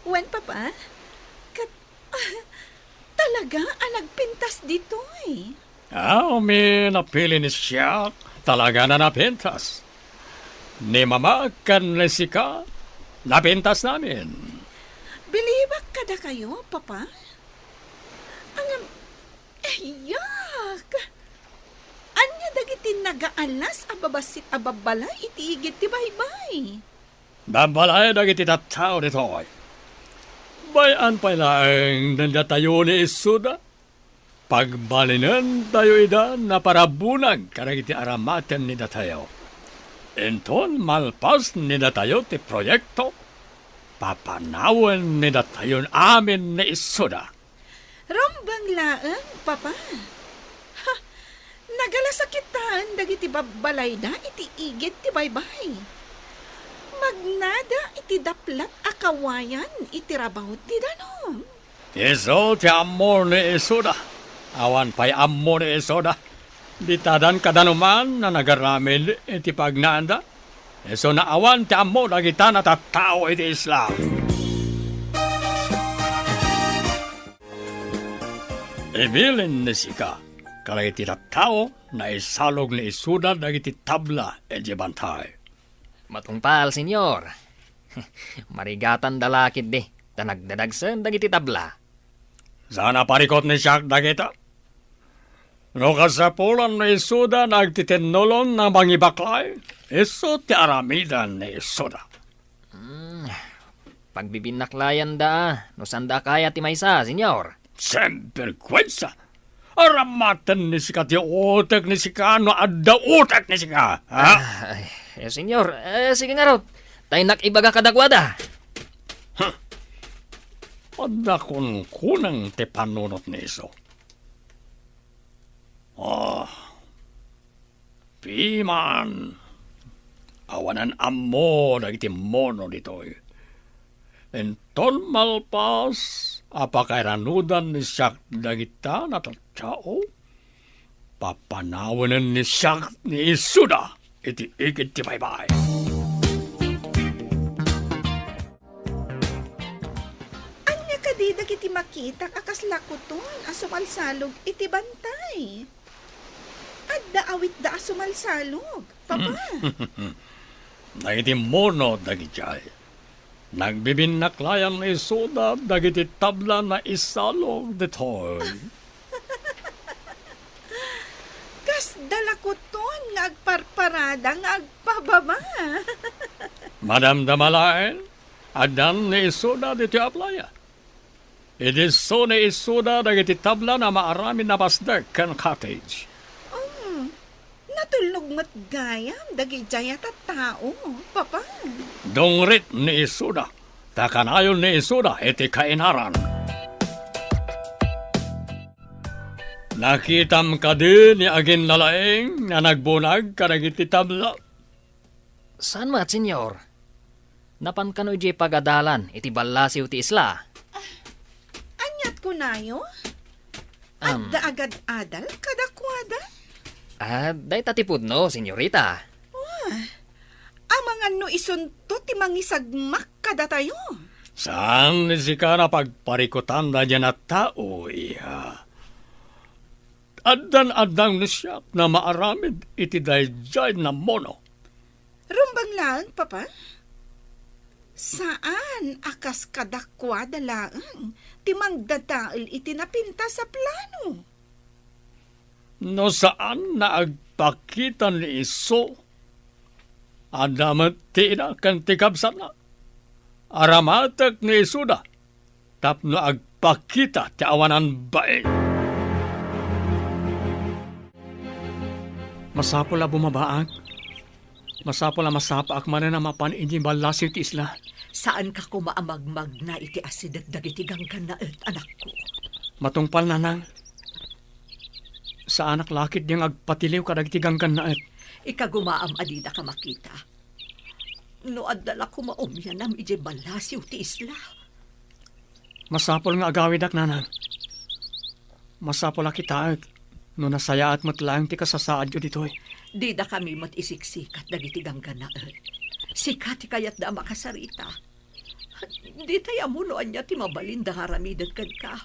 Wan, Papa? Talaga ang nagpintas dito eh. Mi napili ni siya, talaga na napintas. Ni mama kan lesika, napintas namin. Bilibak kada kayo, Papa? Yak! Anya dagiti nagaalas ababasit ababala itiigit ti baybay. Babalay dagiti tattao dito. Bayan pa lang nandatayo ni Isuda. Pagbalinan tayo ida na parabunag karagiti aramaten ni datayo. Enton malpas ni datayo ti proyekto. Papanawan ni datayon amin ni Isuda. Rombang laang, Papa. Ha, nagalasakitan dagiti babalay da iti igit ti baybay. Magnada iti daplat akawayan iti rabaw ti danom. Iso ti amor ni Isuda. Awan pa'y amor ni Isuda. Ditadan kadanuman na nagaramid iti pagnanda. Iso na awan ti amor dagita na tattao iti Islam. Ibilin ni sika, kalay iti tattao na isalog ni Isuda dagiti tabla iti bantay. Matungpal, senyor. Marigatan dalakid di, tanagdadagsan dagiti tabla. Sana parikot ni siya dagita. No kasapulan ni Isuda nagtitinolon na mangibaklay, iso ti aramidan ni Isuda. Pagbibinaklayan da, no sanda kaya ti maysa, senyor. Semperkwensa. Aramatan ni sika ti utek ni sika no adda utek ni sika. Ha? Senyor, sige nga raw. Tayo nakibaga kadagwada. Adda kun kunang ti panunot ni iso. Piman. Awanan amo dagiti mono ditoy. Enton malpas, apakairanudan ni siyak dagita na tattao, papanawanan ni siyak ni Isuda, iti ikit ti baybay. Anya kadi dagiti makita akas lakuton asumalsalog iti bantay. Adda awit da asumalsalog, Papa. Dagiti mono dagiti nagbibinaklayan ni Isuda dagiti tabla na isalog ditoy. Kas dalakuton nga agparparada nga agpababa. Madam Damalain, adan ni Isuda dito aplaya. Idiso ni Isuda dagiti tabla na maaramin na pasdek kan cottage. Natulog mat gayam dagi jaya tao, Papa. Dongrit ni Isuda, takanayon ni Isuda iti kainaran. Nakitam ka din ni agin nalaeng na nagbunag kadagiti tabla. Saan mat, senyor? Napan kano iti pagadalan, iti balasiw ti isla. Anyat ko nayo? Adda agad adal kadakwada? Day tatipod no, senyorita. Ang mga no isunto ti mangisagmak kada tayo. Saan ni sika na pagparikutan na dyan at tao, iha? Adan-adang ni siya na maaramid iti dayjay na mono. Rumbang lang, Papa? Saan akas kadakwada lang ti mangdadaal iti napinta sa plano? No saan na agpakita ni Iso? Adamat tina kan tikabsan na. Aramatak ni Isuda. Tapno agpakita ti awanan bae. Masapol na bumabaag. Masapol na masapaak man na mapan inji balasiw ti isla. Saan ka kumaamagmag na iti asidag dagiti ganggan na anak ko? Matungpal na nang. Sa anak lakit diyang agpatiliw kadagiti ganggan na Ikagumaam adida ka makita. No adala ko maumyan am ije balasiw ti isla. Masapol nga agawidak nanang. Masapol akita No nasayaat mo't lang ti kasasaad yo ditoy. Di da kami mat isiksikat dagiti gangganaan. Sikat ti kayat da makasarita. Di tayo amunoan niya ti mabalin da haramidan kan ka.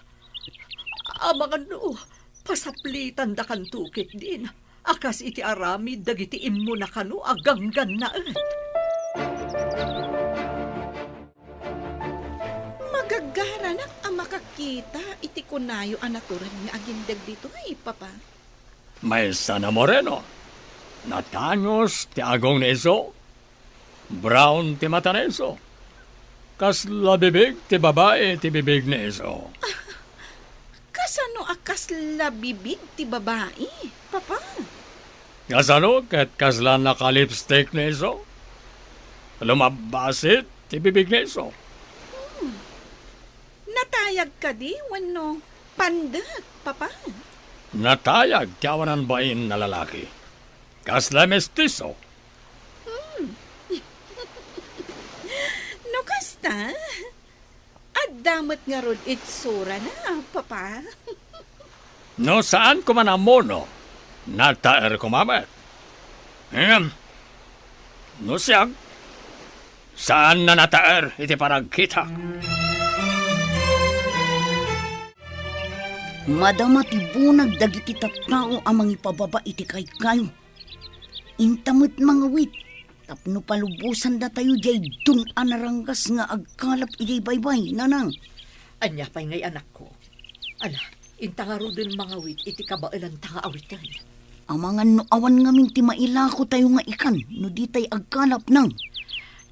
Amangan no, pasaplitan da kan tukit din. Akas iti aramid dagiti immo na kanu agangganaan. Magagaranak ang makakita iti kunayo anaturan nga agindag dito ay papa. May sana moreno. Natanyos ti agong neso. Brown ti mata neso. Kas labibig ti babae ti bibig neso. Kasano akas labibig ti babae, papa? Kasano ket kaslan naka-lipstick neso. Lumabasit ti bibig neso. Natayag ka di, wano pandag, papa. Natayag ti awanan bain na lalaki. Kasla mestizo. No kasta? At damat nga rod itsura na, papa. No saan ko man amono, nataer ko mamet. No siyag, saan na nataer iti paragkita? Madama ti bunag dagiti tattao amang ipababa iti kayo. Intamot mga wit, tapno palubusan da tayo jay dun anarangas nga agkalap iti baybay, nanang. Anya pa'y ngay anak ko. Ala, intangaro din mga wit iti kabailan tanga awitan. Amangan no awan ngamin ti mailako tayo nga ikan, no di tay agkalap nang.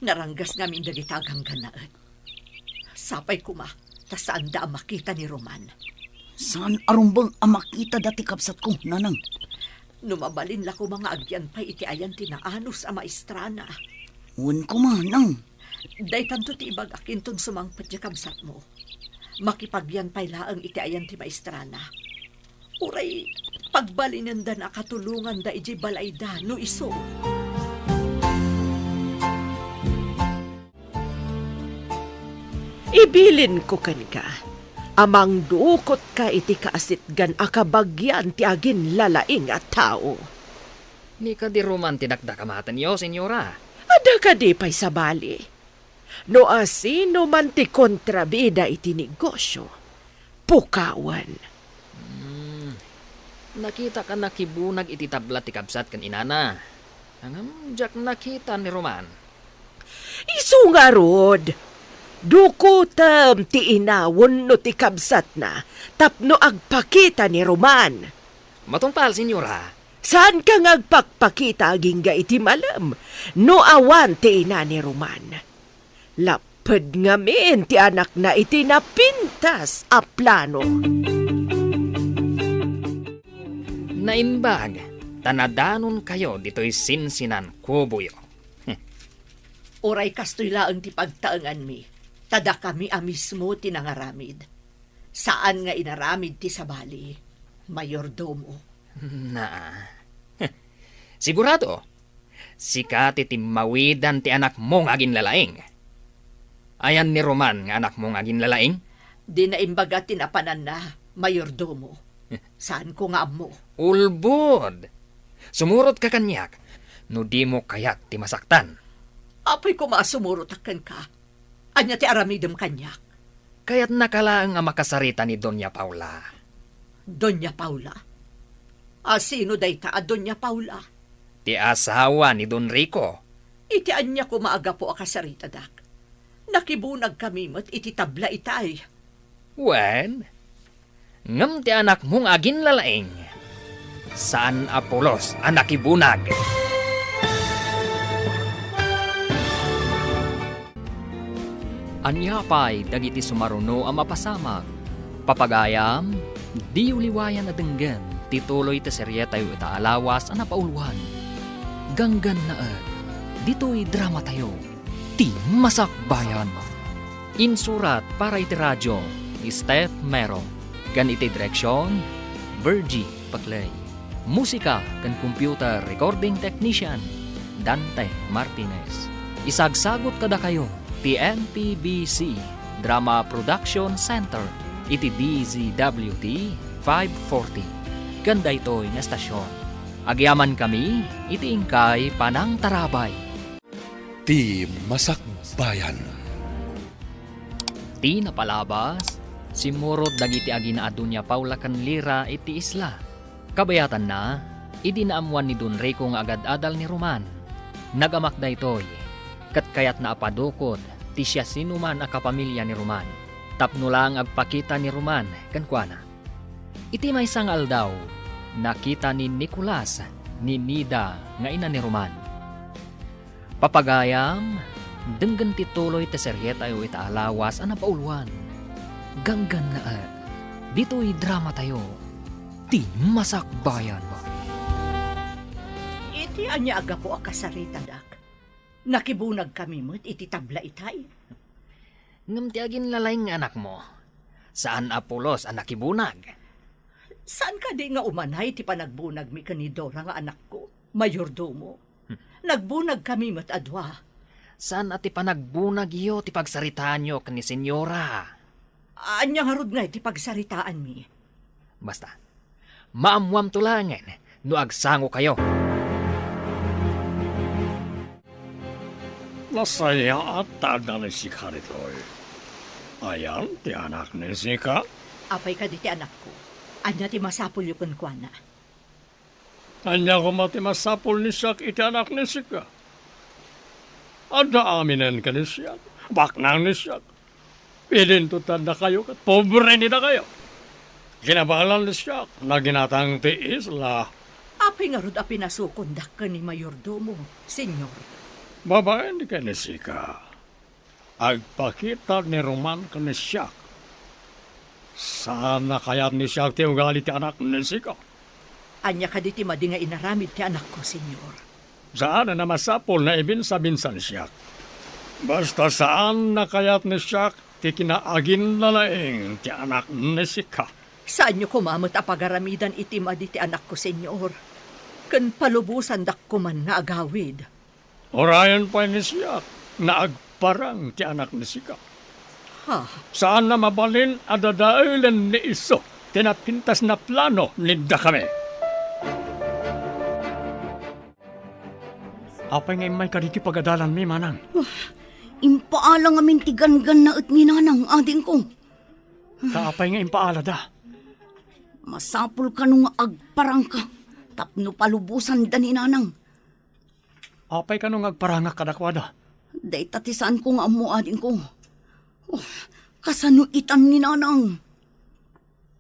Naranggas ngamin dagitagang ganaan. Sapay kuma, tasaan da ang makita ni Roman. Saan arumbang amakita dati kapsat ko, nanang? Numabalin la ko mga agyan pa'y iti ayan tinaanos a maestrana. Uwan ko manang. Day tanto ti ibag akinton sumangpat ya kamsat mo. Makipagyan pa'y laang iti ayan ti maestrana. Uray, pagbalinan da na katulungan da iji balay da no iso. Ibilin ko kan ka. Amang duukot ka iti kaasitgan akabagyan ti agin lalaing at tao. Ni ka di Roman tinakdakamatan yo, senyora. Ada ka di pa'y sabali. No asino man ti kontrabida iti negosyo. Pukawan. Nakita ka nakibunag iti tabla ti kabsat kan inana. Angam, jak nakita ni Roman. Isu nga rod. Dukutam ti inawon no ti kabsat na tapno agpakita ni Roman. Matungpal, senyora. Saan ka ngagpakpakita aging iti malam no awan ti ina ni Roman? Lapad ngamin ti anak na iti napintas a plano. Nainbag, tanadanon kayo dito'y sinsinan kubuyo. Uray kastoy laang ti pagtaangan mi. Tada kami mismo tinangaramid. Saan nga inaramid ti sabali? Mayordomo. Na. Sigurado, sikat iti mawidan ti anak mong agin lalaing. Ayan ni Roman nga anak mong agin lalaing? Di na imbaga tinapanan na, mayordomo. Saan ko nga mo? Ulbod! Sumurot ka kanyak, no di mo kayak ti masaktan. Apoy ko masumurutakan ka. Anya ti aramidem kanyak. Kaya't nakalaang nga makasarita ni Doña Paula. Doña Paula? Sino day ta a Doña Paula? Ti asawa ni Don Rico. Iti anya ko maaga po akasarita dak. Nakibunag kami mo't iti tabla itay. Wen, ngam ti anak mong agin lalaing. Saan Apolos anak ibunag? Anyapay dagiti sumaruno ang mapasamag. Papagayam, di uliwayan na denggan, tituloy ta serye tayo itaalawas ang napauluhan. Ganggan na at, dito'y drama tayo, ti masakbayan. Insurat para iti radyo, ni Steph Mero. Gan iti direksyon, Virgie Paclay. Musika kan computer recording technician, Dante Martinez. Isagsagot kada kayo, TNPBC Drama Production Center iti DZWT 540 Ganda ito'y nga estasyon. Agyaman kami, itiingkay panang tarabay. Ti Masakbayan. Ti napalabas, simurot dagiti aginaadun niya Paula kanlira iti isla. Kabayatan na, idinaamuan ni Don Rico nga agad-adal ni Roman. Nagamakda ito'y, kat kayat na apadukod, ti siya sinuman a kapamilya ni Roman. Tapno lang agpakita ni Roman, kankwana. Iti may sangal daw, nakita ni Nicolas, ni Nida, nga ina ni Roman. Papagayam, denggan tituloy ti seryeta tayo itaalawas ang napauluan. Ganggan na dito'y drama tayo, ti Masakbayan. Iti anya aga po akasarita, dak. Nakibunag kami mo't iti tabla itay. Ngam ti agin lalay nga anak mo. Saan Apolos ang nakibunag? Saan ka di nga umanay ti panagbunag mi kanidora nga anak ko, mayordomo? Nagbunag kami mo't adwa. Saan ati panagbunag iyo ti pagsaritaan nyo ni senyora? Anya harod nga iti pagsaritaan mi. Basta, maamwam tulangan, no agsango kayo. Nasaya at tada ni si Karitoy. Ayan, ti anak ni Sika. Apay ka di ti anak ko. Anya ti masapul yung kunkwana. Anya ko mati masapol ni Siak iti anak ni Sika. Ada aminen ka ni Siak. Baknang ni Siak. Pilintutan na kayo kat pobre ni na kayo. Ginabalan ni Siak na ginatang ti isla. Apay nga rod a pinasukondak ka ni mayordomo, senyor. Babae ni ka ni Sika. Agpakita ni Roman ka ni Siak. Sana kaya ni Siak ti ugali ti anak ni Sika. Anya ka di ti madi nga inaramid ti anak ko, senyor. Saan na masapol na ibinsa-binsa ni Siak. Basta saan na kayat ni Siak ti kinaagin na laing ti anak ni Sika. Saan nyo kumamot a pagaramidan iti madi ti anak ko, senyor? Kan palubusan dak kuman na agawid. Orayan pa ni Siak na agparang ti anak ni Sika. Ha? Saan na mabalin adadailan ni iso tinapintas na plano ninda kami. Apay ngay may kaditi pagadalan mi manang. Impaalang amin ti gangan na at ninanang ading ko. Kaapay ngay impaala da. Masapul ka nung agparang ka. Tapno palubusan da ninanang. Apay ka nung agparangak kadakwada. Day tatisaan ko nga amo ading ko. Kasano itan ninanang.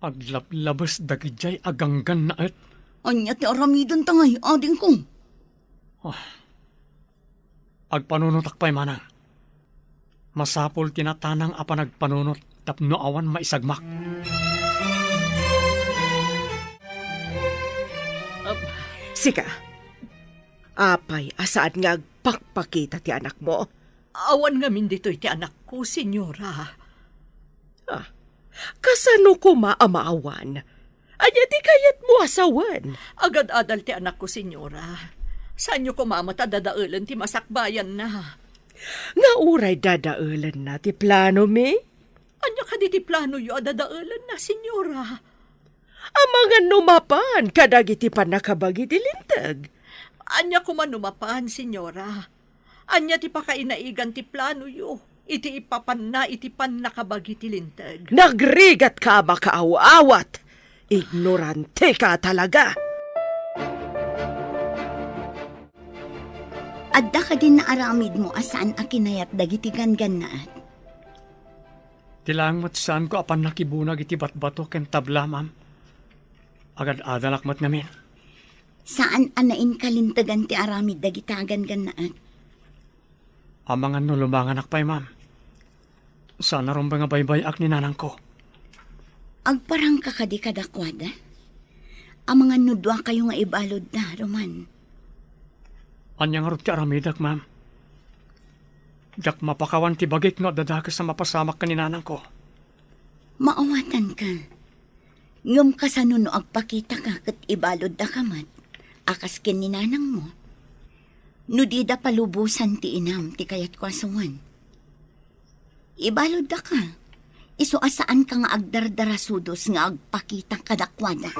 Aglablabas dagijay aganggan na et. Anya ti aramidon tangay ading ko. Agpanunutak pa'y manang. Masapol tinatanang apa nagpanunot tapno awan maisagmak. Sika, apay asaan nga agpakpakita ti anak mo? Awan nga min dito iti anak ko, senyora. Kasano ko maamaawan? Anya ti kayat mo asawan? Agad-adal ti anak ko, senyora. Saan nyo kumamot adadaulan ti Masakbayan na? Nga uray dadaulan na ti plano mi? Anya ka di ti plano yo adadaulan na, senyora? Amangan numapan kadagiti panakabagi ti lintag. Anya kumanumapan, senyora. Anya ti pakainaigan ti plano yo. Iti ipapan na iti pan nakabagi ti lintag. Nagrigat ka makaaw-awat. Ignorante ka talaga. Adda ka din na aramid mo asaan akinayat dagiti gangannaat. Tilang mat saan ko apan nakibunag iti batbato ken tabla, ma'am. Agad-adalak mat namin. Saan anain kalintagan ti aramid dagitagan gannaat? Amangan no lumanganak pa'y, ma'am. Sana ron ba nga baybay-ak ni nanang ko? Agparang kakadi kadakwada? Amangan nudwa kayo nga ibalod na, Roman. Anyang arot ti aramidak, ma'am. Jak mapakawan ti bagik no dadakas sa mapasamak ka ni nanang ko. Maawatan ka. Ngam kasano no agpakita ka kat ibalod da kamat. Akas kin ni nanang mo. No di da palubusan ti inam ti kayat ko asawan. Ibalod da ka. Iso asaan ka nga agdardarasudos nga agpakita kadakwada.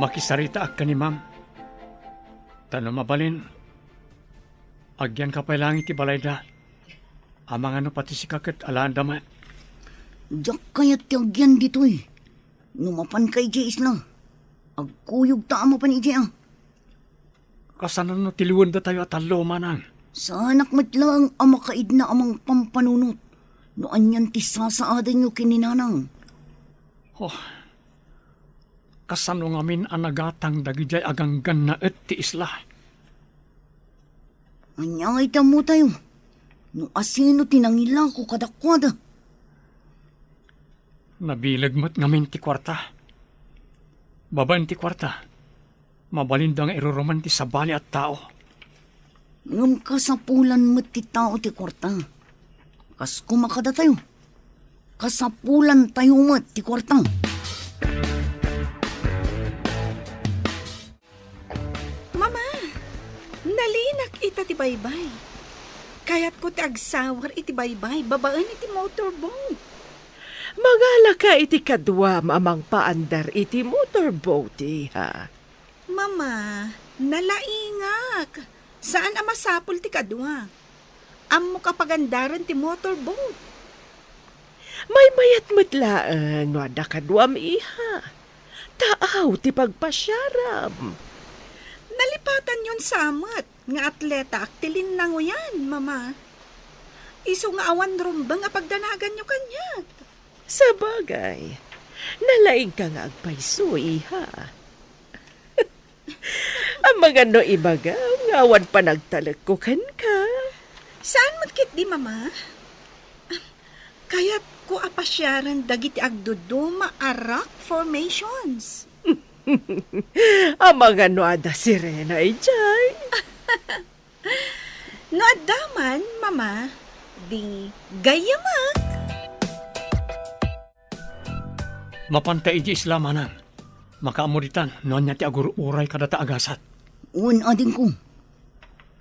makisarita ak ka ni ma'am. Tanong mabalin, agyan ka pa lang iti balay da. Amang ano pati si kakat alaan damat. Diyak kaya't tiyagyan dito eh. Numapan kay Jace na. Agkuyog ta ama pa ni Jay ah. Kasanan no tiliwan da tayo at alo manang. Sa anak mat lang ang makaid na amang pampanunot. Noan yan ti sasaadan nyo kininanang. Oh, kasano ngamin ang nagatang dagijay aganggan na et ti isla. Anyangay mo tayo. No asino tinangila ko kadakwada. Nabilag mo't ngamin ti kwarta. Baban ti kwarta. Mabalindang iruroman ti sabali at tao. Ngam kasapulan mo't ti tao ti kwarta. Kas kumakada tayo. Kasapulan tayo mo't ti kwarta. Mama, nalinak ita ti baybay. Kayat ko ti agsawar iti baybay, babaan iti motorboat. Magala ka iti kadwa amang paandar iti motorboat ha. Mama, nalaingak. Saan ang masapul ti kadwa? Amo kapagandaran ti motorboat. May mayat matlaan no ada kadwam iha. Taaw ti pagpasyaram. Nalipatan yun samat. Nga atleta aktilin lang o yan, mama. Iso nga awan rumbang apagdanagan nyo kanya. Sa bagay, nalaing ka nga agpayso iha. Ang mga no ibaga, ngawan pa nagtalagkukan ka. Saan mo't di, mama? Kaya't ko apasyaran dagiti agduduma arak formations. Ang mga no ada sirena ijay. No adaman, mama, di gayamak. Mapantay iti isla manang. Makaamuritan, noon niya ti agur-uray kadata agasat. Un ading ko.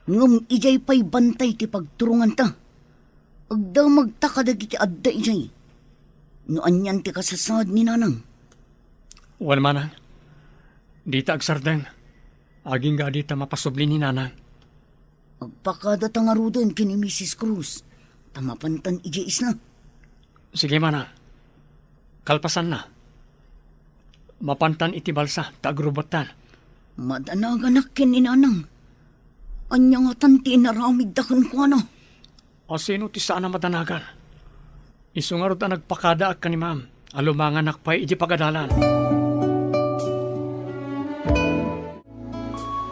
Ngam ijay pa'y bantay ti pagturungan ta. Agda magtakadag iti adda ijay. Noan yan ti kasasad ni nanang. Wan manang. Di ta agsardeng. Aging ga di ta mapasubli ni nanang. Agpakada tangarudan kini Mrs. Cruz. Tamapantan ijay isla. Sige manang. Kalpasan na. Mapantan iti balsa, tagrubatan. Madanaganak kini nanang. Anya nga tanti inaramid dakan ko ano. O sino ti saan na madanagan? Isungarot na nagpakada ak ka ni ma'am. Alumangan nakpay iti pagadalan.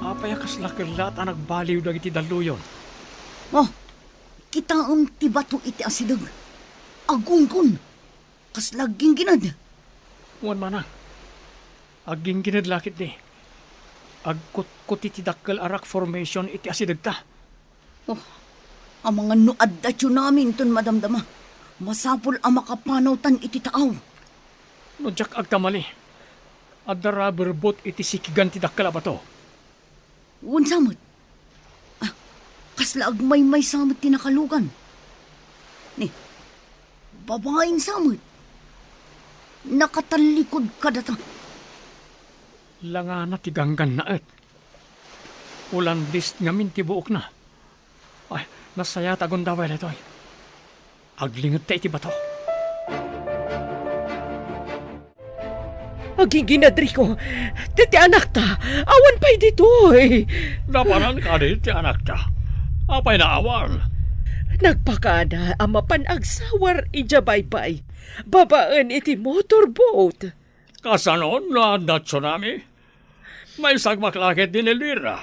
Apayakas lakilat ang nagbaliw dagiti daluyon. Oh, kita ti bato iti asidag. Agungkon. Kas laging ginad. Wan manang. Aging ginadlakit ni. Agkut-kut iti dakkel arak formation iti asidag ta. Oh, ang mga nuad da namin ton madamdama. Masapul ang makapanawtan iti taaw. No jak agkamali. Adda rubber boat iti sikigan ti dakkel abato. Unsamot. Ah, kasla agmay-may samot tinakalugan. Ni, babaeng samot. Nakatalikod ka data. Langana ti ganggan na et. Ulan list ngamin ti buok na. Ay, nasaya tagon daway letoy. Aglingot ta iti bato. Aging ginadri ko. Titi anak ta. Awan pa'y ditoy. Napanan ka di ti anak ta. Apay na awan. Nagpakada ang mapanagsawar ijabay-bay. Babaan iti motorboat. Kasanon na na tsunami. May sagmaklakit din ilira.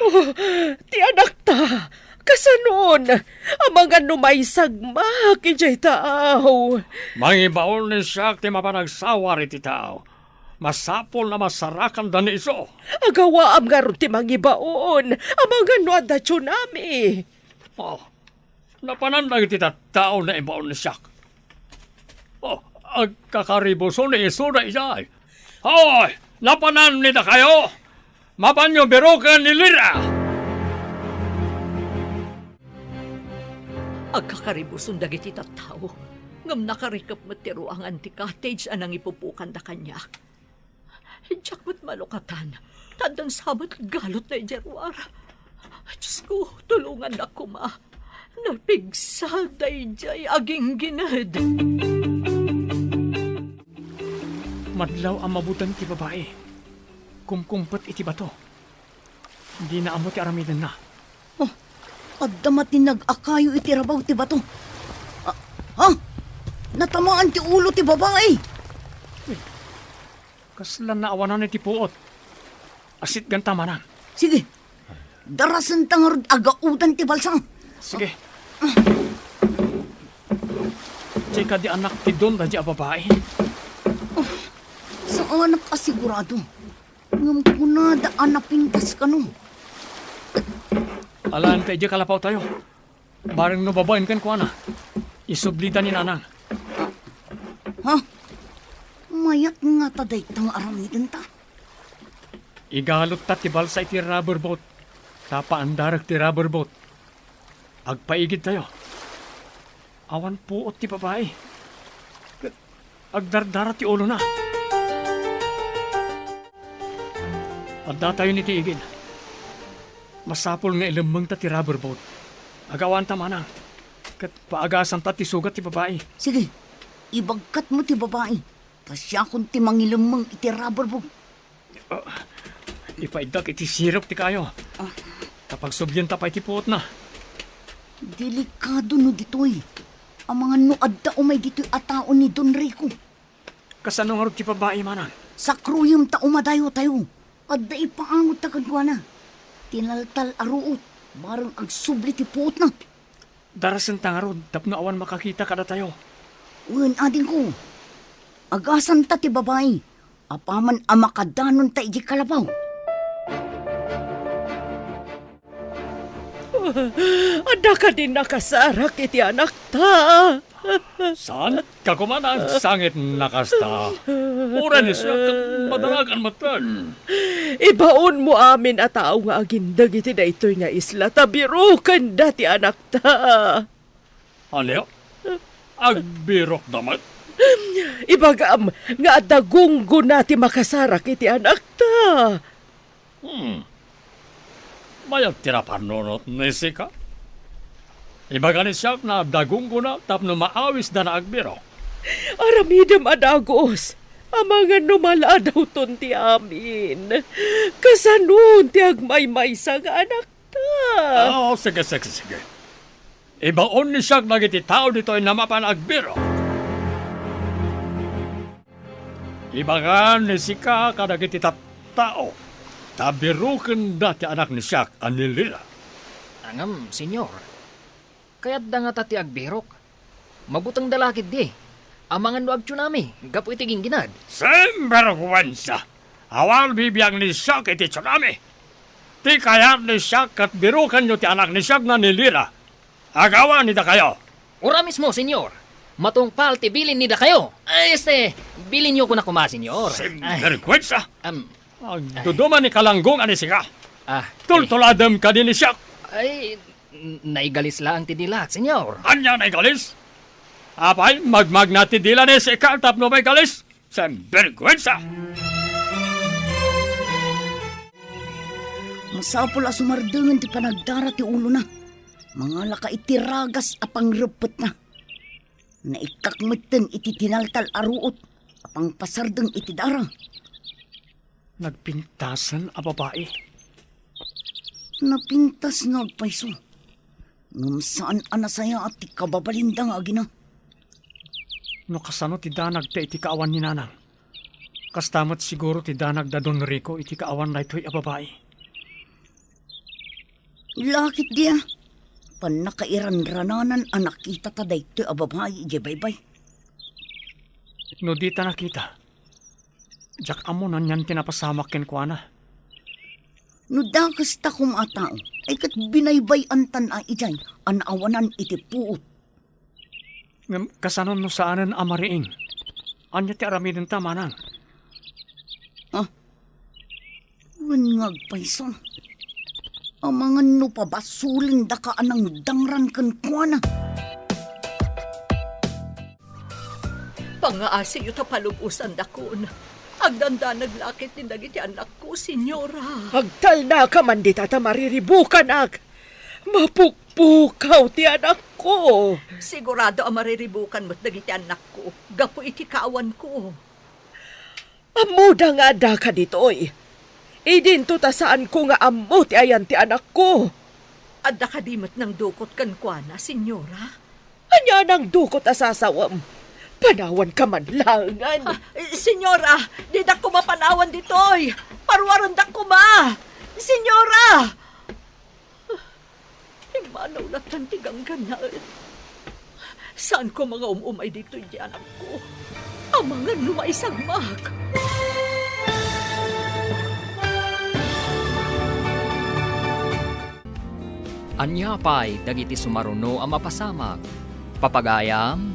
Ti anak ta. Kasanon. Ang mga numay sagmak ijay taaw. Mangibaon ni siya ti mapanagsawar iti tao. Masapol na masarakan da ni iso. Agawa am nga ron ti mangibaon. Ang mga nuada tsunami. Oh, napanandag iti tao na ibaon ni siya. Oh, agkakaribuso ni iso na ijay. Hoy! Napanan nila kayo! Mabanyo berokan ni Lira! Agkakaribuson dagiti tattao. Ngam nakarikap matiro ang anti-cottage anang ipupukan da kanya. Diyak mat malukatan. Tandang sabat galot na ijarwara. Diyos ko, tulungan ako ma. Napigsal day jay aging ginad. Madlaw ang mabutan ti babae. Kumkumpet iti bato. Hindi na amo ti aramidan na. Addamat ni nag-akayo iti rabaw ti bato. Ha? Natamaan ti ulo ti babae. Kaslan na awanan iti puot. Asit ganta manan. Sige, darasan tangarod agaudan ti balsang. Sige. Tsaka di anak ti don da di a babae. Saan nakasigurado? Ngam kunada anapintas ka no. Alaan tayo di kalapaw tayo. Barang no babaen kan kuana. Isublita ni nanang. Ha? Mayat nga taday tang aramidan ta. Igalot ta ti balsa iti rubber boat. Tapa andarak ti rubber boat. Agpaigid tayo. Awan puot ti babae. Agdardara ti ulo na. Adda tayo ni ti igid. Masapol nga ilamang ta ti rubber boat. Agawan ta manang. Kat paagasan ta ti sugat ti babae. Sige, ibagkat mo ti babae. Tasya kung ti mangilamang iti rubber boat. Ipaidak iti sirop ti kayo. Kapag subyan ta pa iti puot na. Delikado no ditoy. Ang mga nuadda umay ditoy ataon ni Don Rico. Kasano nga rin ti babae manang? Sa kruyom ta umadayo tayo. Adda ipaangot ta kadwana. Tinaltal aruot. Barang agsubli ti puot na. Darasan tangarod, tapno awan makakita kada tayo. Uwan ading ko. Agasan ta ti babae. Apaman amakadanon ta iji kalabaw. Ada ka din nakasarak iti anak ta. Saan? Kakumanang sangit nakasta. Uran isya, madaragan matan. Ibaon mo amin at tao nga agindag iti na ito'y nga isla. Tabirukan dati anak ta. Ano? Agbirok damat. Ibagam nga dagunggo nati makasarak iti anak ta. Mayag tirapanonot ni Sika. Ibaga ni siya na dagong ko na tapno maawis na naagbiro. Aramidam adagos. Amangan numala daw ton ti amin. Kasanun ti agmay-maysa nga anak ta. Sige. Ibaon ni siya nagiti tao dito ay namapan agbiro. Ibaga ni Sika kadagiti tao. Tabirukan dati anak ni Siak anilila. Angam, senyor. Kaya't da nga tati agbirok. Mabutang dalakid di. Amangan no agtsunami, gapu iti ginginad. Semberwensa. Awal bibiyang ni Siak iti tsunami. Ti kayat ni Siak at birukan nyo ti anak ni Siak na nilira. Agawan nida kayo. Ura mismo, senyor. Matungpal ti bilin nida kayo. Bilin niyo ko na kuma, senyor. Semberwensa. Duduman ni kalanggong ani Sika. Ah, Tultuladam ka din ni Siak. ay, naigalis lang ti dilak, senyor. Anya na galis? Apay, magmag na ti dila ni Sika tapno may galis? Semberwensa. Masapol asumardangan ti panagdara ti ulo na. Mga laka itiragas apang repet na. Naikakmeten iti tinaltal aruot. Apang pasardeng iti dara. Nagpintasan a babae. Napintas nga agpaiso. Ngam saan anasaya at ti kababalindang agina. No kasano ti danag ta iti kaawan ni nanang. Kastamat siguro ti danag da Don Rico iti kaawan na ito'y a babae. Lakit dia. Panakairan-rananan anak kita taday to'y a babae ije baybay. No di ta nakita. Jak amo nan yan tinapasamak ken kuana. No dakas ta kumatao, ay kat binaybay antan a ijay, anawanan iti puot. Kasanon no saanan amariing. Anya ti aramidin ta manang. Ngagpayso. Amangan no pabasulin da ka anang dangran kan kuana. Pangaasi yu ta palubusan dakon. Agdanda naglakit ni dagiti anak ko, senyora. Agtal na ka man di tata mariribukan ag. Mapukpukaw ti anak ko. Sigurado ang mariribukan mo't dagiti anak ko. Gapo iti kaawan ko. Amuda nga da ka ditoy. Idinto ta saan ko nga ammo ti ayan ti anak ko. Adda kadimot ng dukot kan kuana, senyora. Anya nang dukot asasawam. Panawan ka man langan. Senyora, di da ko mapanawan ditoy. Parwaron da ko ma. Senyora! Imanaw na tantigang ganaan. Saan ko mga umumay dito di anak ko? Ang mga lumaisagmak. Anya pa'y dagiti sumaruno ang mapasamak. Papagayam,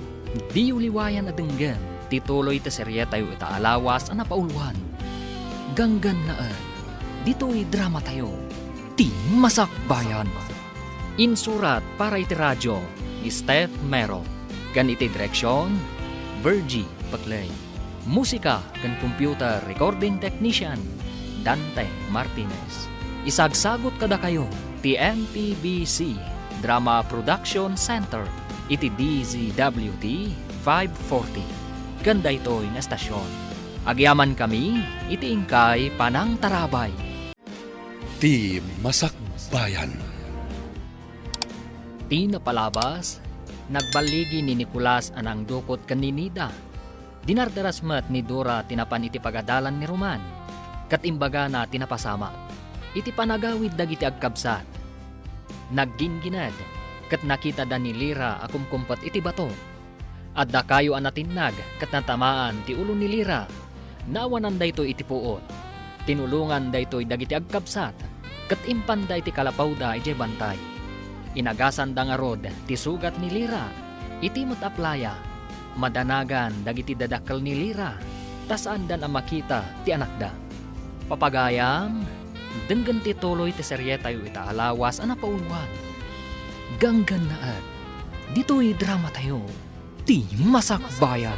di uliwayan na denggan, tituloy ta serye tayo itaalawas ang napauluan. Ganggan naan, dito'y drama tayo, ti masakbayan. Insurat para iti radyo, ni Steph Mero. Gan iti direksyon, Virgie Paclay. Musika kan computer recording technician, Dante Martinez. Isagsagot kada kayo, ti MPBC Drama Production Center, iti DZWT 540. Ganda ito'y na estasyon. Agyaman kami, iti ingkay Panang Tarabay. Ti Masakbayan. Ti napalabas, nagbaligi ni Nicolas anang dukot kaninida. Dinardaras met ni Dora tinapan iti pagadalan ni Roman. Katimbaga na tinapasama. Iti panagawid dagiti agkabsat. Nagginginad, kat nakita da ni Lira akumkumpat iti bato. At da kayo anatinag, kat natamaan ti ulo ni Lira. Nawanan da ito iti puot. Tinulungan da ito'y dagiti agkabsat, kat impan da iti kalapaw da iti bantay. Inagasan da nga rod ti sugat ni Lira, iti mataplaya. Madanagan dagiti dadakkel ni Lira, tasaan dan ang makita ti anak da. Papagayam, denggan ti tuloy ti serye tayo itaalawas ang napauluan. Ganggan naat, dito'y drama tayo, ti masakbayan.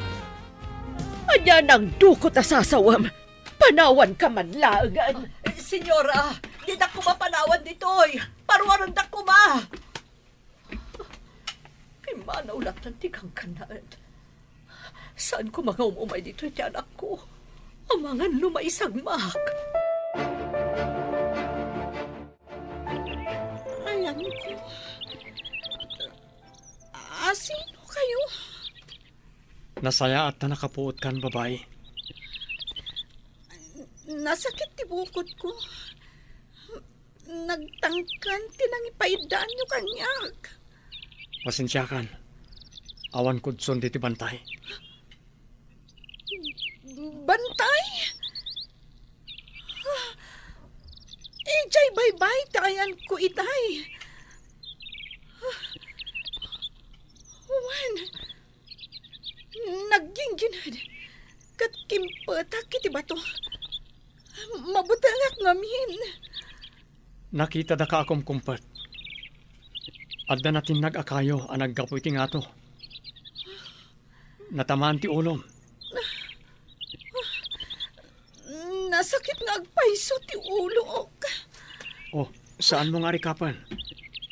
Anya nang dukot asasawam. Panawan ka man langan. Senyora, di da ko mapanawan ditoy. Parwaron da ko ma. Pimanaw lang tantigang kanaan. Saan ko mga umumay dito ti anak ko? Ang mga lumaisagmak. Ayan ko. Sino kayo? Nasaya at na nakapuot kan babae. Nasakit ti bukod ko. Nagtangkan tinangipaidaan nyo kanyak. Pasensya kan. Awan kudson diti bantay. Bantay? Ijay bye-bye tayan ko itay. Juan, nagginginad. Kat kimpatak iti bato. Mabutangak ngamin. Nakita da ka akom kumpat. Adda natin nag-akayo ang naggapoy ti nga to. Natamaan ti ulom. Nasakit nga agpaiso ti ulo ok. Oh, saan mo nga rikapan?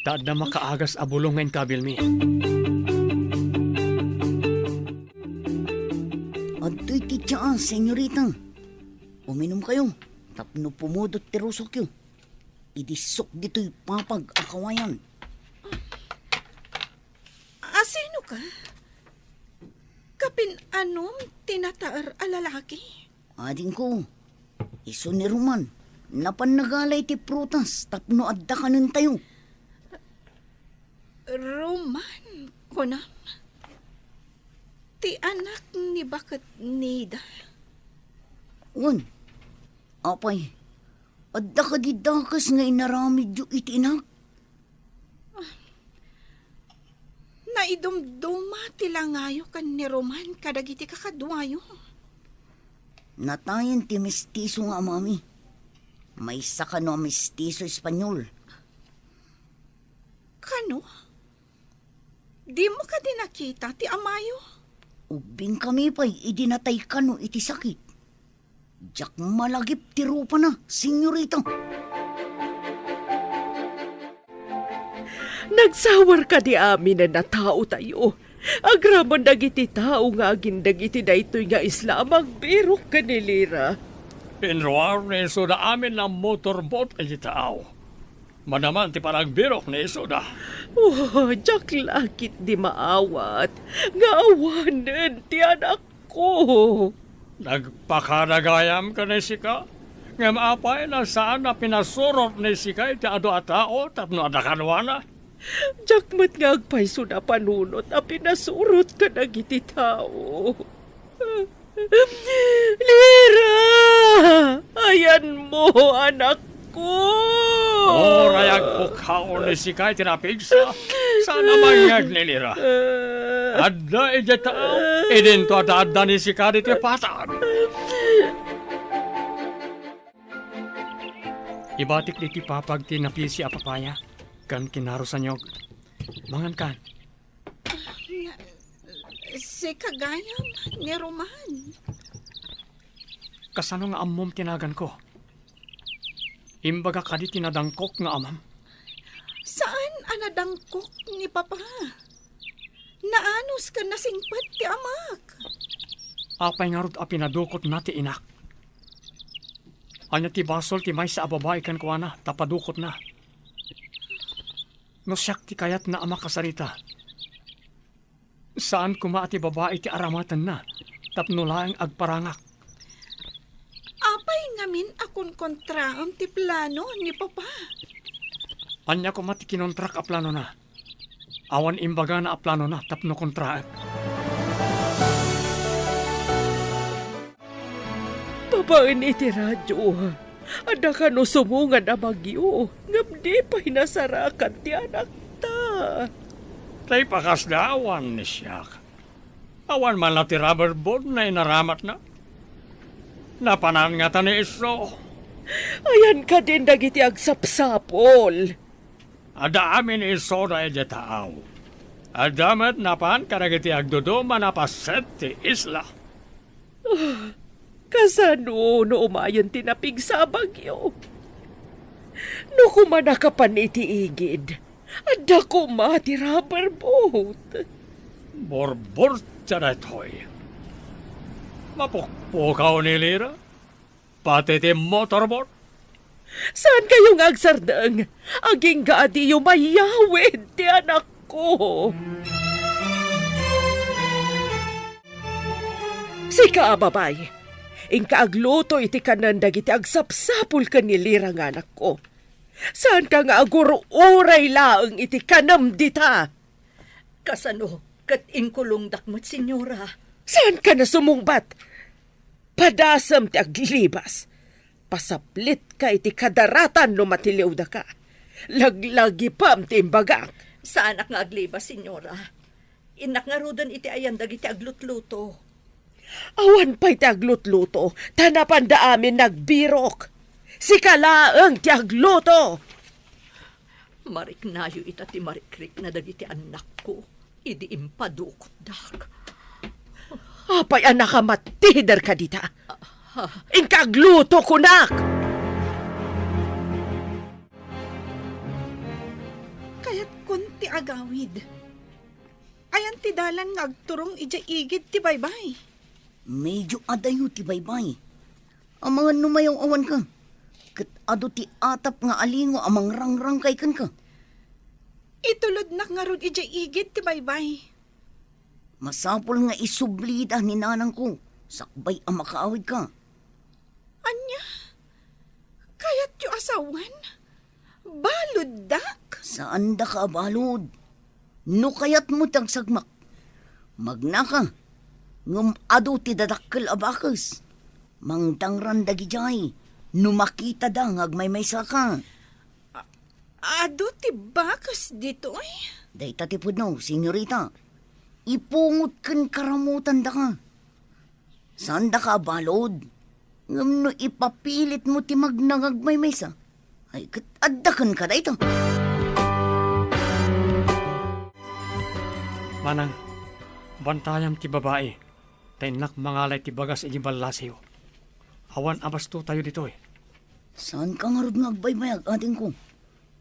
Taad na makaagas abulong ngayon kabil mi. Ado'y titya, senyorita. Uminom kayo. Tapno pumudot ti rusok yun. Idisok dito'y papag-akawayan. Sino ka? Kapin anom tinataar a lalaki? Ading ko, iso ni Roman. Napan nagalay ti prutas. Tapno adda kanin tayo. Roman, kunam. Ti anak ni Bakat Nida. Wan, apay, adda ka di dakas nga inaramid yu itinak. Naidumduma ti langayo kan ni Roman kadagiti kakadwayo. Natayan ti mestizo nga mami. May saka no mestizo Espanyol. Kano? Di mo ka din nakita ti amayo? Ubing kami pa'y idinatay ka no iti sakit. Jak malagip ti rupa na, senyorita. Nagsawar ka di amin na natao tayo. Agraman dagiti tao nga agin dagiti daytoy nga isla magbirok kanilira. Pinruar na iso na amin ng motorboat ay tao. Manaman ti parang birok na iso na. Oh, jak lakit di maawat. Nga awanan ti anak ko. Nagpakanagayam ka na sika. Nga maapay na saan na pinasurot na sika iti ado at tao tapno adakanwana. Jak mat nga agpayso na panunot a pinasurot ka nagiti tao. Lira! Ayan mo, anak ko! Orayag pukhaon na sika iti napigsa. Sana mangyag nilira. Adda iti tao. Idin to adda ni sika iti patan. Ibatik di ti papag tinapisi a papaya. Kan kinarusan nyog. Mangan kan. Si kagayam ni Roman. Kasano nga amom tinagan ko? Imbaga kadi tinadangkok nga amam. Saan anadangkok ni Papa? Naanos ka nasingpat ti amak. Apay nga rod a pinadukot na ti inak. Anya ti basol ti may sa ababay kan kuana tapadukot na. No siyak ti kayat na ama kasarita. Saan kuma ti babae ti aramatan na tapno laeng agparangak. Apay ngamin akon kontraam ti plano ni Papa. Anya kuma ti kinontrak a plano na. Awan imbaga na a plano na tapno kontraak. Babaen iti radyo. Ada ka no sumungan na bagyo. Ngapdi pa hinasarakan ti anak ta. Tay pakas na awan ni siyak. Awan man na ti rubber board na inaramat na. Napanan nga ta ni iso. Ayan ka din dagiti agsapsapol. Ada amin iso na edi taaw. Adamat napan karagiti agdodoma na paset ti isla. Kasano no umayon tinapig sa bagyo? No kumanakapan iti igid, ada kuma ti rubber boat. Borbor tiyara toy. Mapukpukaw ni Lira. Pati ti motorboat. Saan kayong agsardang? Aging gadi yung mayawid ti anak ko. Sika, babay. Ingkaagluto iti kanan dagiti agsapsapul ka ni Lira nga anak ko. Saan ka nga aguro uray laeng iti kanam dita? Kasano, kat inkulong dakmat, senyora. Saan ka na sumungbat? Padasam ti aglibas. Pasaplit ka iti kadaratan no matiliw da ka. Laglagi pam ti imbagak. Saan ak nga aglibas, senyora? Inak nga rodan iti ayan dagiti aglutluto. Awan pa'y ti aglutluto, tanapan da amin nagbirok. Si kalaeng ti agluto. Mariknayo ita ti marikrik na dagiti anak ko. Idi impadukot dak. Apay anak ka matider ka dita. Ingkagluto kunak. Kaya't kunti agawid. Ayan ti dalan nga agturong ija igid ti baybay. Medyo adayo ti baybay. Ang mga numayong awan ka. Kat ado ti atap nga alingo amang rangrang kay kan ka. Itulod nak nga rod ija igid ti baybay. Masapol nga isublida ni nanang ko. Sakbay ang makaawid ka. Anya? Kaya't yu asawan? Balod dak? Saan da ka abalod? No kayat mo tagsagmak. Magna ka. Ngum ado ti dadakkel abakas. Mangdangran dagijay. No makita da ngagmay ka. Ado ti bakas dito ay. Day tatipod no, senyorita. Ipungot kan karamutan da ka. Saan da ka abalod? Ngum no ipapilit mo ti magnangagmay ay kat addakan ka da ito. Manang, bantayam ti babae. Tainak mangalay ti bagas iti balasiyo. Awan abasto tayo dito eh. Saan ka nga rod nga agbaybayag, ading ko?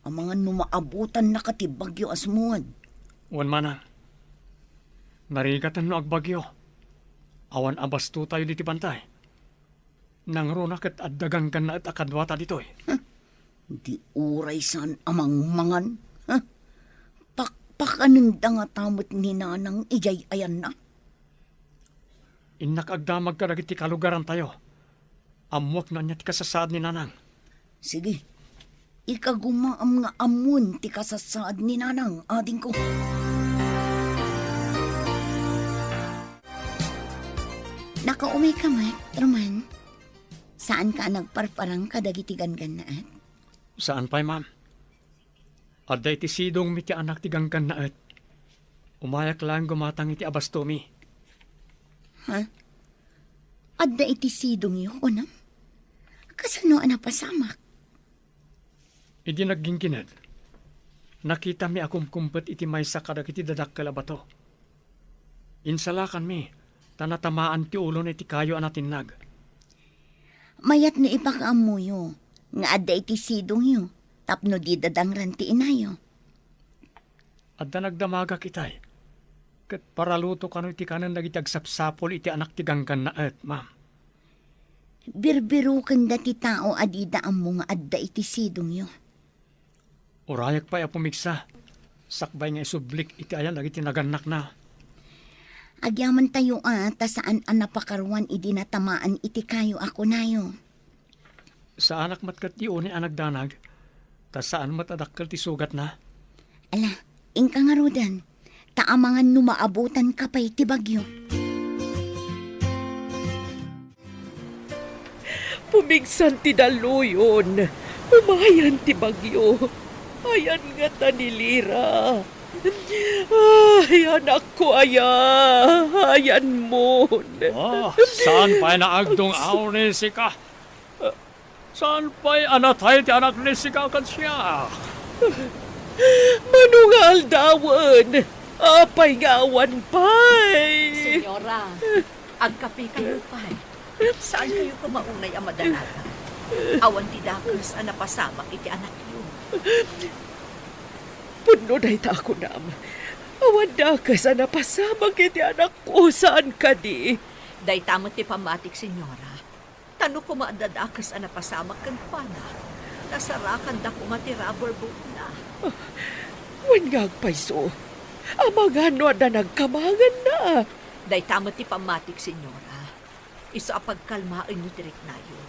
Ang mga numaabutan na katibagyo asmuan. Wan mana. Narigatan no agbagyo. Awan abasto tayo diti bantay. Nang runa kat addagang kan na at akadwata dito eh. Di uray saan amang mangan. Ha? Pakpakananda nga tamot ni nanang ijay ayan na. Inakagdamag ka dagiti kalugaran tayo. Amwak na niya ti kasasaad ni nanang. Sige, ikagumaam nga amun ti kasasaad ni nanang, ading ko. Nakaumay ka, Mat, Roman. Saan ka nagparparang kadagiti ganganaat? Saan pa'y ma'am? Adday ti sidong mi ti anak ti ganggan na et. Umayak lang gumatang iti abastomi. Ha? Adda iti sidong yu, unam? Kasano ang napasamak? Idi naggingkinad. Nakita mi akong kumpet iti maysa kadag iti dadakkel a bato. Insalakan mi, tanatamaan ti ulo iti kayo anatinag. Mayat no ipakaamuyo, nga adda iti sidong yu, tapno di dadangran ti inayo. Adda nagdamaga kitay. Kat paraluto kano iti kanan nagiti agsapsapol iti anak ti ganggan na et, ma'am. Birbirukan dati tao adida ang mga adda iti sidong yu. Urayak pa pumiksa. Sakbay nga isublik iti ayan dagiti naganak na. Agyaman tayo ta saan ang napakarwan idinatamaan iti kayo ako nayo. Sa anak matkat ti uni anak danag, ta saan matadakkel ti sugat na. Ala, ingka nga rodan, taamangan numaabutan ka pa iti bagyo. Pumigsan ti daluyon. Umayan ti bagyo. Ayan nga tanilira. Ay, anak ko, ayan mo. Saan pa'y naagdong aw ni Sika? Saan pa'y anatay ti anak ni Sika kat siya? Manungal dawan. Apay ngawan pa'y. Senyora, agkapi kayo pa'y. Saan kayo kumaunay ang madalaga? Awan ti dakes ang napasamak iti anak niyo. Puno na ita ako nam. Awan da ka sa napasamag iti anak ko. Saan ka di? Day tamot ti pamatik, senyora. Tano ko maadadakas ang napasamak kan pana. Nasarakan da ko nga ti rubber boat na. Wan nga agpayso. Amagano da nagkamagan na. Day tamot ti pamatik, senyora. Iso apagkalmaan nyo tirik na yun.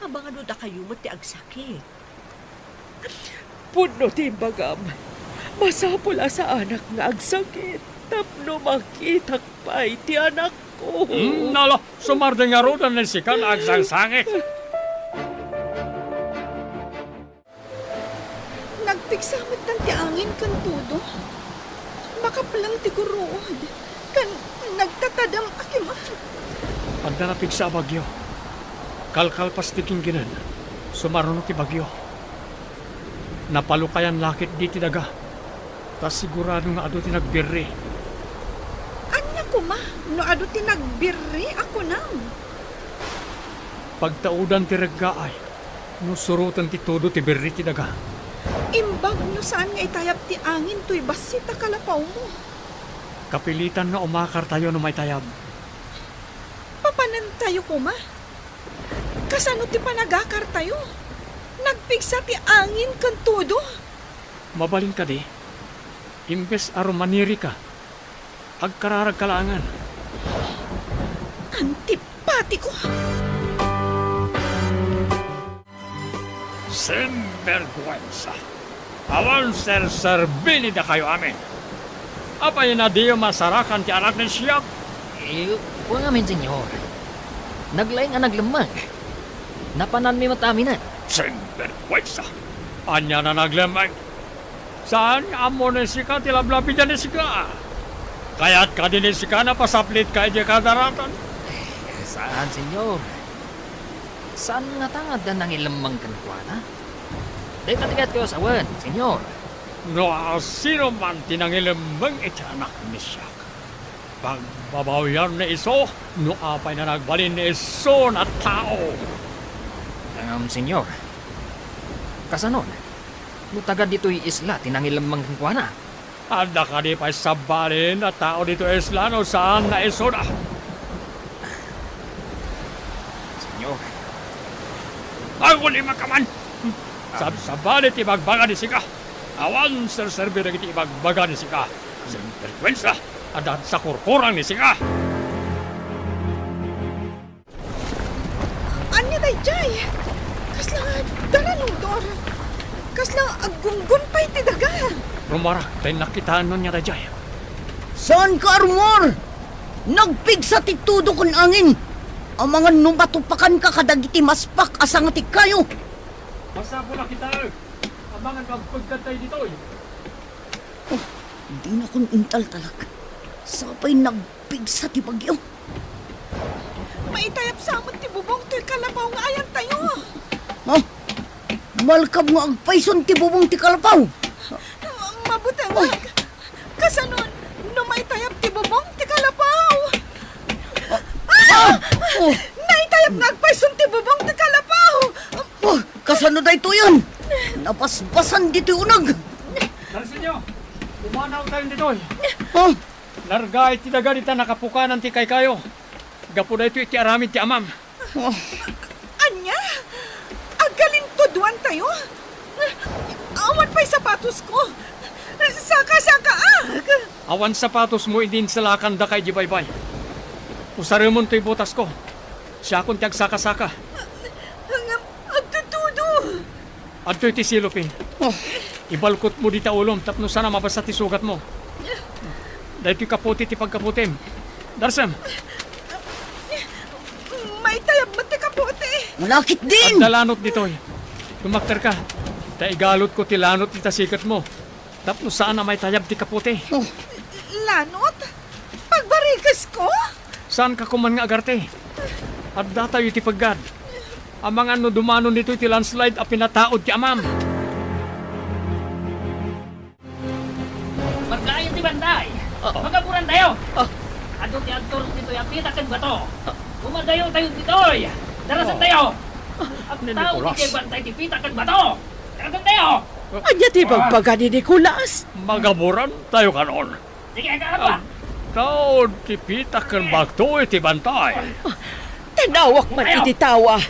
Abang ano da kayo mo ti agsakit. Puno ti bagam. Masapula sa anak nga agsakit. Tapno makitak pa ti anak ko. Nalo, sumardeng nga rodan ni Sika na agsangsangit. Nagpigsamit ng ti angin kan tudo. Makapalang ti kuruod. Kan nagtatadam akiman. Adda na pigsa bagyo. Kalkalpas ti kingginan. Sumaruno ti bagyo. Napalukayan lakit di ti daga. Tas sigurado nga ado ti nagbirri. Anya ko ma, no ado ti nagbirri ako nam. Pagtaudan ti reggaay. No surutan ti todo ti birri ti daga. Imbag no saan nga itayap ti angin to'y basita kalapaw mo. Kapilitan nga umakar tayo no may tayab. Papanan tayo ko ma. Kasano ti panagakar tayo? Nagpigsa ti angin kan todo. Mabalin ka di. Imbes aromaniri ka. Agkararag kalangan. Antipati ko. Sinvergüenza. Awan ser-serbili da kayo amin. Apay na di masarakan ti anak ni Siak. Huwag amin, senyor. Naglaing ang naglamang. Napanan mi mataminan. Sinvergüenza. Anya na naglemay. Saan amo ni Sika tilablabi dyan ni Sika? Kaya't ka din ni Sika na pasaplit ka di kadaratan. Saan, senyor? Saan nga tangad na nangilamang kankwana? Day patigat kayo sa awan, senyor. No, sino man tinangilambang iti anak ni Siak. Pagbabawian ni iso, no apay na nagbalin ni iso na tao. Senyor, kasanon, nutagad dito'y isla, tinangilamang kuwana. Anda ka di pa sabalin na tao dito isla no saan na iso na. Senyor, Ang lima ka man! Sabalit ibagbaga ni Sika. Awan serserbi na kiti ibagbaga ni Sika. Sa interkwensya, adat sa kurkurang ni Sika. Anya day jay? Kasla daranudor. Kasla agunggun pa'y ti daga. Rumarak, tayo nakitaan nun niya dajay. Saan ka, Armor? Nagpig sa titudo kun angin. Ang mga numatupakan ka kadagiti maspak asang atik kayo. Basta po nakita, abangan magpagkantay dito. Hindi na kun intal talag. Sapay nagpig sa tibagyo. Maitayap sa amon ti bubong ti kalabaw nga ayan tayo. Ha? Malkab nga agpayson ti bubong ti kalapaw. Mabutang kasanon, no maitayap ti bubong ti kalabaw. Oh, Naitayap nga agpayson ti bubong ti kalabaw. oh, kasano da ito yan? Napasbasan dito unag. Narisin nyo, umanaw tayo dito. Ha? Larga iti daga dita nakapukanan ti kay kayo. Gapo na ito iti aramid ti amam. Anya? Agalin tuduan tayo? Awan pa'y sapatos ko. Saka-saka Awan sapatos mo idin sa lakan da kay Jibaybay. Usarimon to'y butas ko. Siya akong tiyag saka-saka. Agtutudo. At to'y ti silupin. Ibalkot mo di ta ulom tapno sana mabasa ti sugat mo. Dahil to'y kaputi ti pagkaputim. Darsam, May tayab mo ti kapote. Malakit at din. dalanot dito'y. Tumakter ka. Ta igalot ko ti lanot ti tasikat mo. Tapno saan na may tayab ti kaputi. Lanot? Pagbarigas ko? Saan ka kuman nga agarte? At datayo ti paggad. Ang mga ano dumano nito ti landslide a pinataod ti amam. magkaayos di banday. Magaburan tayo. Adto ti aktor dito yung pitakan ba to? Umadayo tayo ditoy. Darasan tayo. Ang tao Nicolas. di kay bantay ti pitakan ba to? Darasan tayo. Anya ti bagbaga ni Nicolas. Magaburan tayo kanon. Sige ka ba? Taod ti pitakan bagto iti bantay. Tanawak man iti tawa.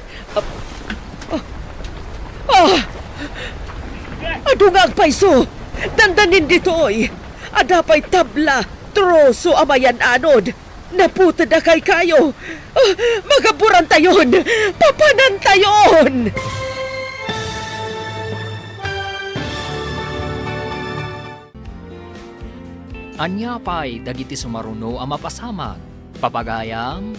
Adungag paiso. Dandanin ditoy. Adapay tabla. Troso amayan anod. Naputa na kay kayo. Magaburan tayon. Papanan tayon. Anya pa'y dagiti sumaruno ang mapasamag. Papagayam,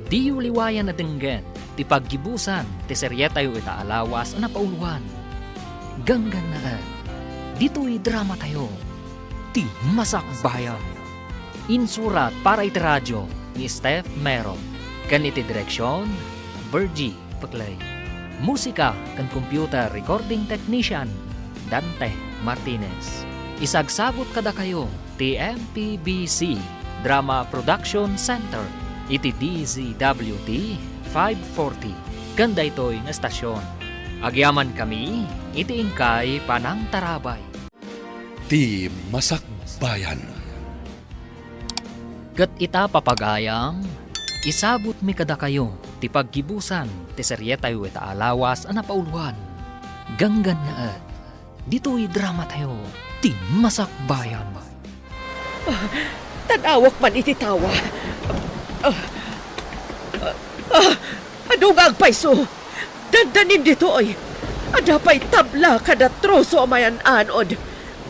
di uliwayan na denggen, ti paggibusan, ti seryetayo itaalawas na pauluan. Ganggan na dito'y drama tayo, ti masakbayan. Insurat para iti radyo ni Steph Mero. Kan iti direksyon, Virgie Paclay. Musika kan computer recording technician, Dante Martinez. Isagsagot kada kayo, TMPBC Drama Production Center, iti DZWT 540. Ganda ito'y nga estasyon. Agyaman kami, iti ingkay Panang Tarabay. Ti Masakbayan. Kat ita papagayam, isagot mi kada kayo, ti paggibusan, ti seryetayo ita alawas ana pauluan. Ganggan na at, dito'y drama tayo, ti Masakbayan. Tanawak man iti tawa. Adungag paiso. Dandanin ditoy. Adapay tabla kada troso amayan anod.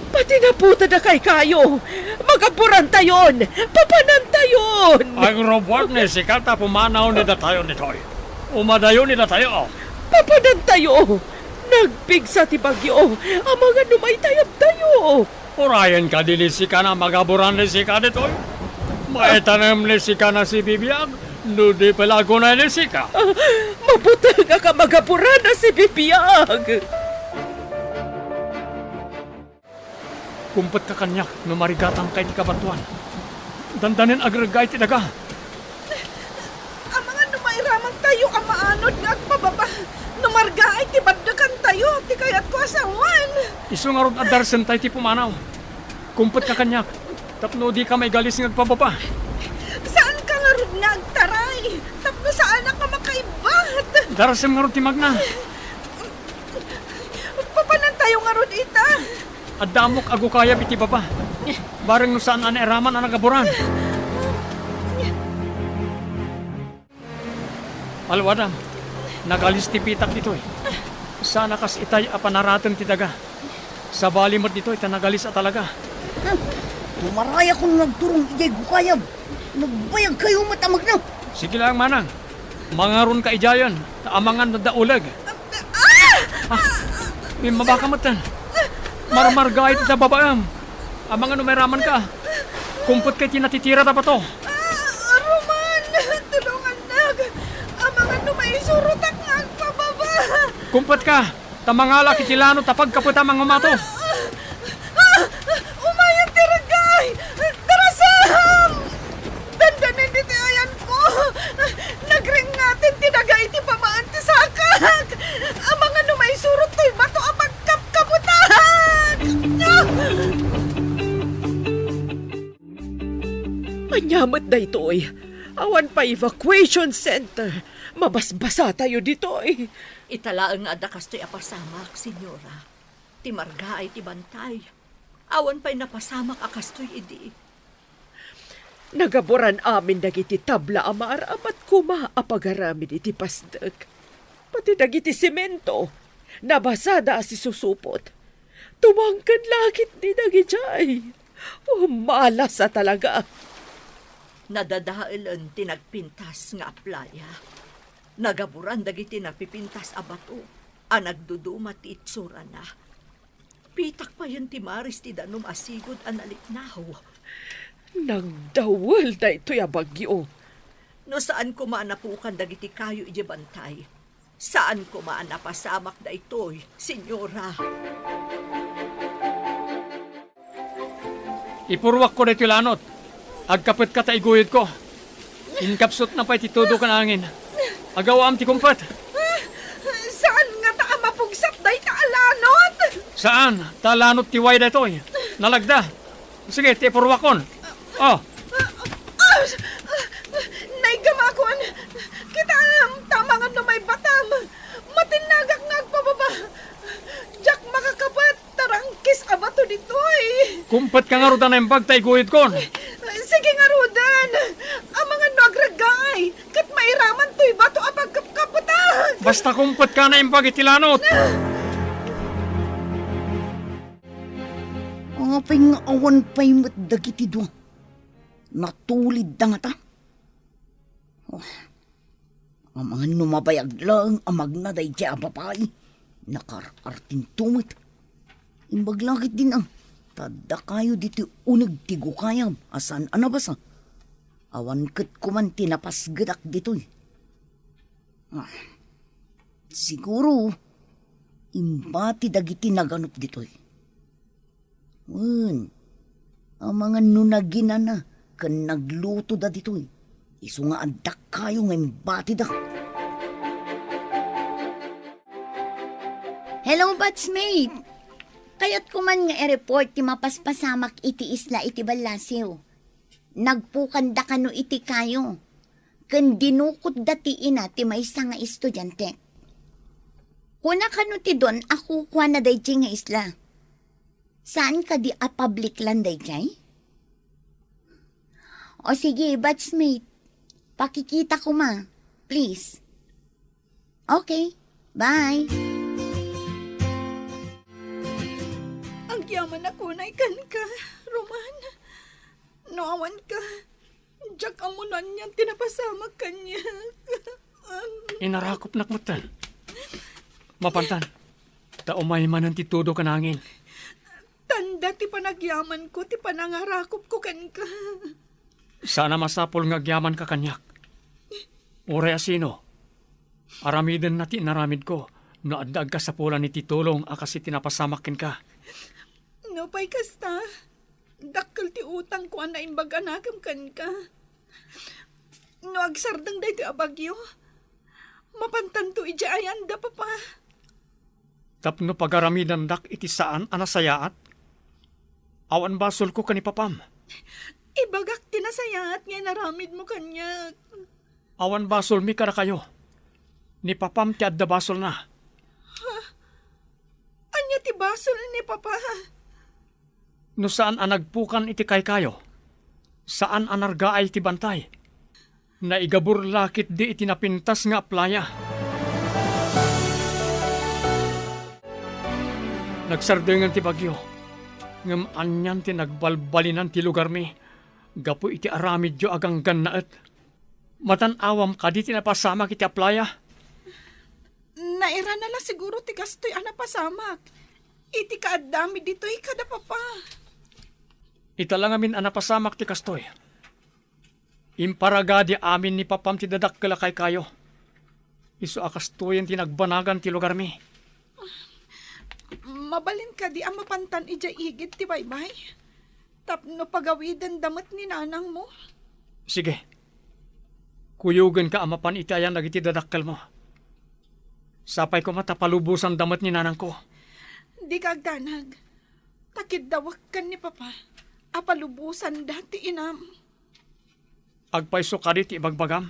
Pati naputa na kay kayo. Magaburan tayon. Papanan tayon. Ang robot ni Sikata pumanaw nila tayo nitoy. Umadayo nila tayo. Papanan tayo. Nagpig sa tibagyo. Ang mga numay tayab tayo. Urayan ka din ni Sika na magaburan ni Sika nitoy. Maitanam ni Sika na si Bibiag. Nudi palago na ni Sika. Mabuti nga ka magaburan na si Bibiyag. Kumpet ka kanyak no marigatang kay ni kabatuan. Dandanin agragay ti daga. Ang mga numayramang tayo ang maanod nga agpababa. Numarga ay ti baddakan tayo, ti kayat ko asawan. Isu nga rod adarsen tayo ti pumanaw. Kumpot ka kanyak. Tapno di ka may galis ng pababa. Saan ka nga rod nga agtaray? Tapno saan ka makaibat? Darasem nga rod ti magna. Papanan tayo nga rod ita. Adamok ago kaya biti baba. Bareng no saan ana eraman ang nagaburan. Alwadam, nagalis ti pitak dito eh. Sana kas itay apanaratan ti daga. Sa balimot dito ita nagalis at talaga. Tumaraya kong nagturong ijay gukayab. Nagbayag kayo matamag na. Sige lang manang. Mangaron ka ijayan. Amangan na daulag. May mabakamatan. Marmarga ito sa babaam. Amangan numeraman ka. Kumpot kay tinatitira na pa to. Roman, tulungan nag. Ang mga numaisurutak nga agpababa. Kumpot ka. Tamangala kitilano tapag kaputa mga mato. Umayan tiragay! Tarasam! Dandanin dito ayan ko! Nagring natin tinagay ti pamaan ti sakak! Ang mga numaysurot to'y bato ang magkapkabutan! Manyamat na ito'y. Awan pa evacuation center. Mabasbasa tayo dito'y. Italaang nga da kastoy apasamak, senyora. Ti marga ay ti bantay. Awan pa'y napasamak akastoy idi. Nagaboran amin dagiti tabla amar amat kuma apagaramin iti pasdag. Pati dagiti semento. Nabasada si susupot. Tumangkan lakit ni dagijay. Malas sa talaga. Nadadailan ti nagpintas nga playa. Nagaburan dagiti nagpipintas a bato. A nagduduma ti itsura na. Pitak pa yun ti Maris ti danom asigod a naliknaw. Nang dawal na ito'y abagyo. No saan ko maanapukan dagiti kayo iti bantay? Saan ko maanapasamak da ito'y, senyora? Ipurwak ko na ito lanot. Agkapit ka taiguyod ko. Inkapsot na pa'y titudo ka na angin. Agawam ti kumpat. Saan nga ta mapugsat day taalanot? Saan? Talanot ti way da ito'y. Nalagda. Sige, ti ipurwakon. Oh, Naigamakon! Kita tamangan na may batam! Matinagak nga agpababa! Jack makakapat! Tarangkis abato dito'y! kumpat ka nga roda na yung pagtaiguyod kon. Sige nga, Rodan! Ang mga nagragay! Kat mairaman to'y bato apag kapkapatag! Basta kumpat ka na yung pagitilanot. Apay nga awan pa'y matdagiti do. Natulid da nga ta. Oh, ang mga numabayag lang amag na day di abapay. Nakarartin tumit. Imbag langit din ang tada kayo dito unag tigo kayam. Asan anabasa? Awan kat kuman tinapasgadak dito'y. Siguro, imbati dagiti naganop dito'y. Ang mga nunagina na kan nagluto da dito'y. Isu nga adak kayo nga imbati da. Hello, batchmate. Kayat kuman nga i-report ti mapaspasamak iti isla iti balasiw. Nagpukanda kano iti kayo. Kan dinukot dati ina ti maysa nga estudyante. Kuna kano ti don ako kwa na dayjay nga isla. Saan ka di a public land dayjay? O sige, batchmate. Pakikita ko ma. Please. Okay. Bye. Ang yaman ako na ikan ka, Roman. Noawan ka. Jack amunan niyan tinapasamak kanya. Inarakop nakmatan. Mapantan. Taumay man ang titudo ka nangin. Tanda ti panagyaman ko, ti panangarakop ko kan ka. Sana masapol nga agyaman ka kanyak. Ure asino. Aramiden na ti naramid ko. Naadag ka sa pula ni titulong akasi tinapasamakin ka. No pa'y kasta. Dakkel ti utang ko na imbag anakam kan ka. No agsardang day ti abagyo. Mapantanto ija ayan da papa. Tapno pagaramidan dak iti saan anasayaat. Awan basol ko kanipapam. Ibagak tinasayaat nga naramid mo kanya. Awan basol mi kada kayo. Ni papam ti adda basol na. Anya ti basol ni papa. No saan anagpukan iti kay kayo? Saan anargaay ti bantay? Naigabur lakit di iti napintas nga playa. Nagsardengan ti bagyo. Ngam anyan ti nagbalbalinan ti lugar mi. Gapo iti aramid jo agang gannaet. Matanawam ka di ti napasamak iti playa. Naira na la siguro ti gastoy ana pasamak. Iti kaadami dito'y kada papa. Italang amin anapasamak ti kastoy. Imparagadi amin ni papam ti dadakkala kay kayo. Isu akastoyen ti nagbanagan ti lugar mi. Mabalin ka di ang mapantan ija igit ti baybay. Tapno pagawidan damat ni nanang mo. Sige. Kuyugan ka amapan itayan nagiti dadakkal mo. Sapay ko matapalubusan damat ni nanang ko. Di kagdanag. Takid dawak kan ni papa. Apalubusan dati inam. Agpaiso ka di ti ibagbagam.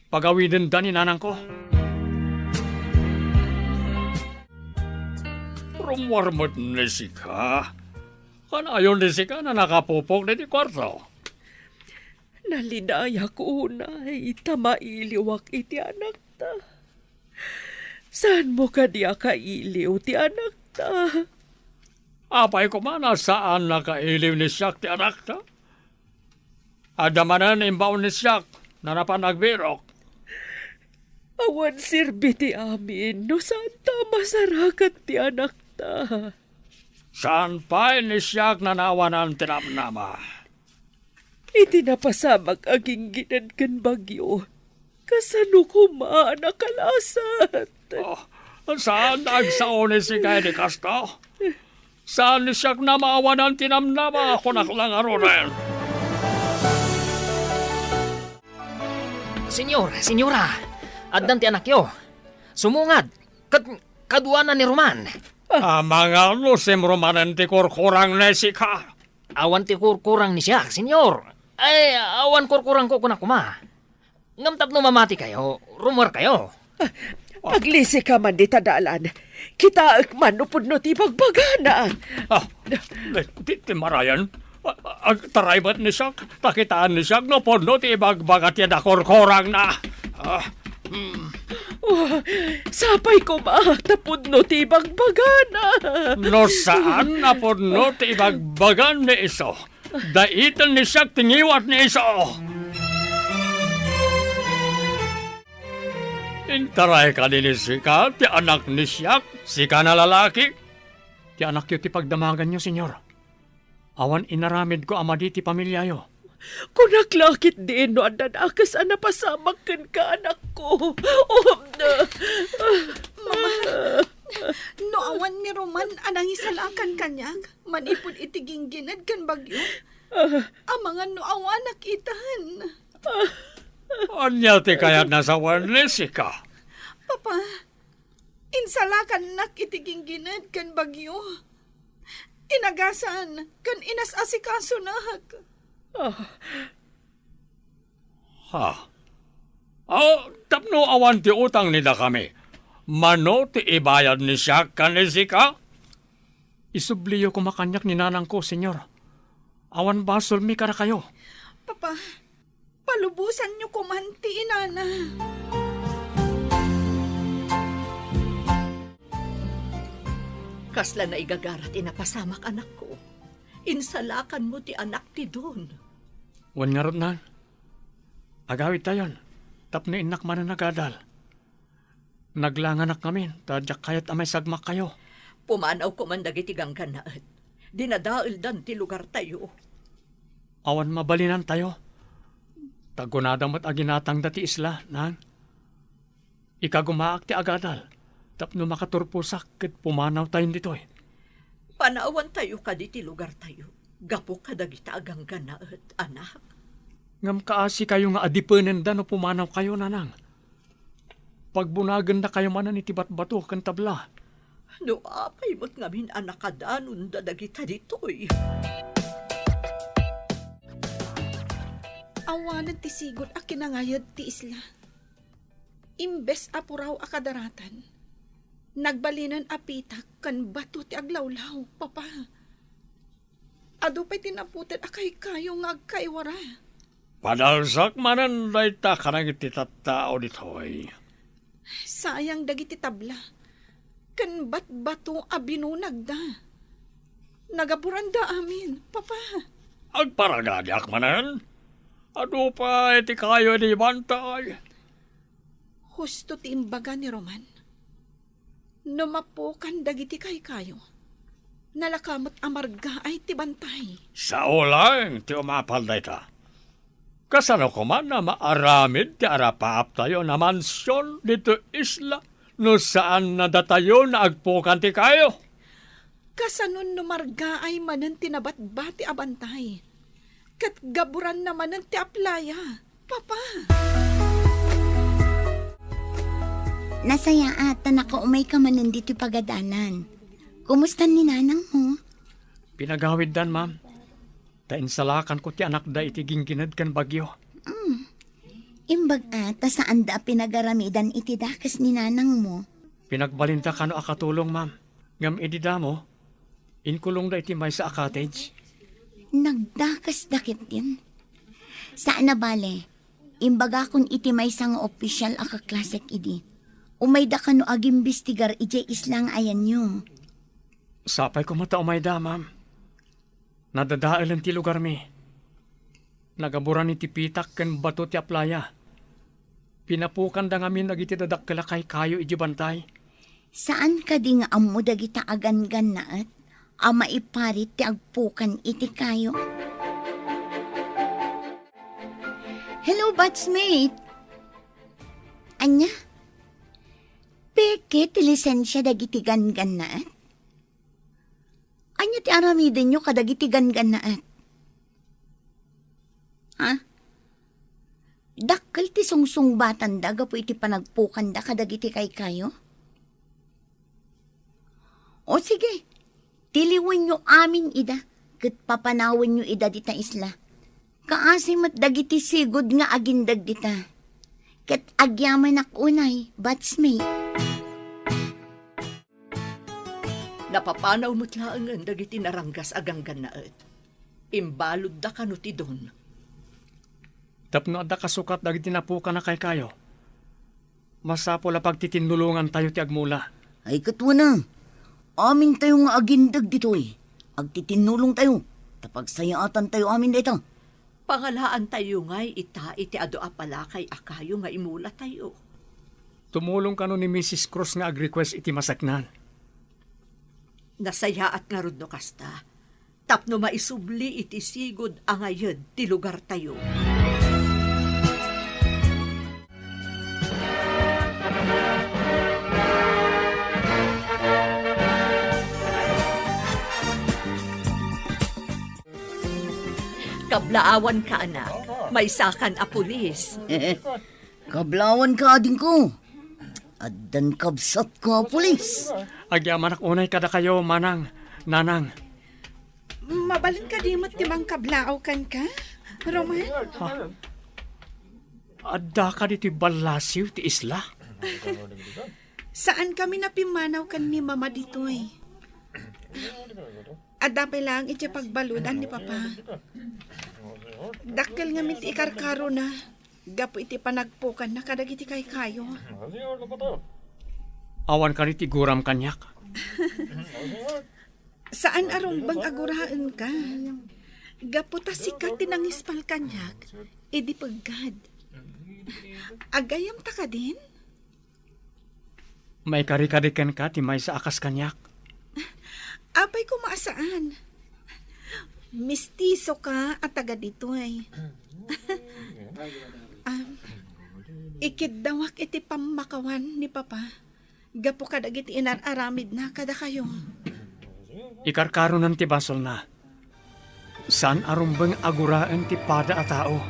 Pagawidin da ni nanang ko. Rumwarmat ni sika. Kanayon ni sika na nakapupok na ti kwarto. Nalinaya ko unay, tamailiwak iti anak ta. Saan mo ka diya kailiw ti anak ta? Apay ko man saan nakailiw ni siyak ti anak ta. Adamanan imbaw ni siyak na napanagbirok. Awan sirbi ti amin, no saan ta masarakat ti anak ta? Saan pa ni siyak na nawanan tinamnama? Iti napasamag aging ginad kan bagyo. Kasano ko nakalasan? Oh, saan agsaon ni si kay di kasto? Saan ni siyak na maawanan tinamnama ako naklangaro rin? Senyora, addan ti anak yo. Sumungad, kaduanan ni Roman. Mga lusim romanan ti kurkurang na si ka. Awan ti kurkurang ni siya, senyor. Ay, awan kurkurang ko kuna kuma. Ngamtap no mamati kayo, rumor kayo. Aglisi ka man di tadalan. Kita akman upod no ti pagbagana. Ti marayan. Taray ba't ni siyak? Takitaan ni siyak no pono ti ibagbagat yan na kurkurang na. Sapay ko ba? Tapod no ti bagbagana. No saan na pono ti ibagbagan ni iso? Daitan ni siyak tingiwat ni iso. Intaray ka ni sika, ti anak ni siyak, sika na lalaki. Ti anak yo ti pagdamagan nyo, senyor. Awan inaramid ko amadi ti pamilya yo. Kung naklakit din no andan akas anapasamak kan ka anak ko. Na. No awan ni Roman anang isalakan kanyag. Manipod itiging ginad kan bagyo. Ang mga no awan nakitan. Anya ti kayat nasa wanisika. Papa, insalakan nakitiging ginad kan bagyo. Inagasan kan inas asikaso nak. Tapno awan ti utang nila kami. Mano ti ibayad ni siya kanisika? Isubliyo ko makanyak ni nanang ko, senyor. Awan basol mi kara kayo. Papa, palubusan niyo kumanti inana. Kasla na igagarat inapasamak anak ko. Insalakan mo ti anak ti Don. Wan nga rot na. Agawit tayon. Tapno inak man na nagadal. Naglanganak kami. Tadyak kayat amay sagmak kayo. Pumanaw ko man dagiti gangkanaat. Dinadail dan ti lugar tayo. Awan mabalinan tayo. Tagunadang mat aginatang dati isla, nang. Ikagumaak ti agadal. Tapno makaturpusak ket pumanaw tayo dito eh. Panaawan tayo ka di ti lugar tayo. Gapo ka dagita aganggan na et, anak. Ngam kaasi kayo nga adipenen da no pumanaw kayo nanang. Pagbunagan na kayo manan itibat bato kan tabla. No apay mo't ngamin anak kadanon da dagita ditoy. Awanan ti sigod a kinangayod ti isla. Imbes apuraw a kadaratan. Nagbalinan apitak kan bato ti aglawlaw, papa. Ado pa'y tinaputin akay kayo nga agkaiwara. Padalsak manan dayta kanang iti tattao ditoy. Sayang dagiti tabla. Kan bato a binunag da. Nagapuran da amin, papa. Agparagadiak manan. Ado pa iti kayo di bantay. Husto ti imbaga ni Roman. Numapukan dagiti kay kayo. Nalakamot amarga ay ti bantay. Sa ulang ti umapal dayta. Kasano ko man na maaramid ti arapaap tayo na mansyon dito isla no saan na datayo na agpukan ti kayo. Kasanon numarga ay manan tinabatbati abantay. Kat gaburan naman ng ti aplaya, papa. Nasaya ata nakaumay ka man nandito pagadanan. Kumusta ni nanang mo? Pinagawid dan, ma'am. Tainsalakan ko ti anak da iti gingginad kan bagyo. Imbag ata saan da pinagaramidan iti dakas ni nanang mo? Pinagbalinta kano akatulong, ma'am. Ngam idida mo, inkulong da iti may sa cottage. Nagdakas dakit din. Saan na bale? Imbaga kun iti may sang opisyal akaklasek idi. Umayda ka no agimbistigar ije islang ayan nyo. Sapay ko mata umayda, ma'am. Nadadailan ti lugar mi. Nagaburan iti pitak ken bato ti aplaya. Pinapukan da ngamin nagiti dadakkel kay kayo iji bantay. Saan ka di nga amo dagita agan-gan naat? Ama iparit ti agpukan iti kayo. Hello, batchmate. Anya? Peke ti lisensya dagiti gan-gan naat? Anya ti aramiden nyo kadagiti gan-gan naat? Ha? Dakkel ti sungsung batan da gapo iti panagpukan da kadagiti kay kayo? O sige, tiliwan nyo amin ida, kat papanawan nyo ida dita isla. Kaasim at dagiti sigod nga agindag dita. Kat agyaman akunay, batchmate. Napapanaw mo't laangan dagiti naranggas aganggan na et. Imbalod da kano ti don. Tapno adda kasukat dagiti napukan na kay kayo. Masapo la pagtitinulungan tayo ti agmula. Ay katwa na. Amin tayo nga agindag dito eh. Agtitinulong tayo. Tapagsayaatan tayo amin dito. Pangalaan tayo nga'y iti ado apala kay akayo nga imula tayo. Tumulong kano ni Mrs. Cruz nga ag-request iti masaknan. Nasaya at nga rod no kasta. Tapno maisubli iti sigod ang ayad ti lugar tayo. Kablaawan ka, anak. May sakan a pulis. Kablawan ka ading ko. Addan kabsat ko pulis. Agyaman unay kada kayo, manang, nanang. Mabalin ka di mo't timang kablaaw kan ka, Roman? Adda ka diti balasiw ti isla. Saan kami napimanaw kan ni mama ditoy? Adapay lang iti pagbaludan ni papa. Dakkel nga miti ikarkaro na. Gapo iti panagpukan na kadagiti kay kayo. Awan ka iti guram kanyak. Saan arong bang aguraan ka? Gapo ta sikat tinangispal kanyak. Edi paggad. Agayam ta ka din? May karikadiken ka ti may sa akas kanyak. Apay ko maasaan. Mistiso ka at taga dito ay. Ikidawak iti pamakawan ni Papa. Gapo kadagiti inararamid na kada kayo. Ikarkaro ng tibasol na. San arumbang aguraan ti pada a tao?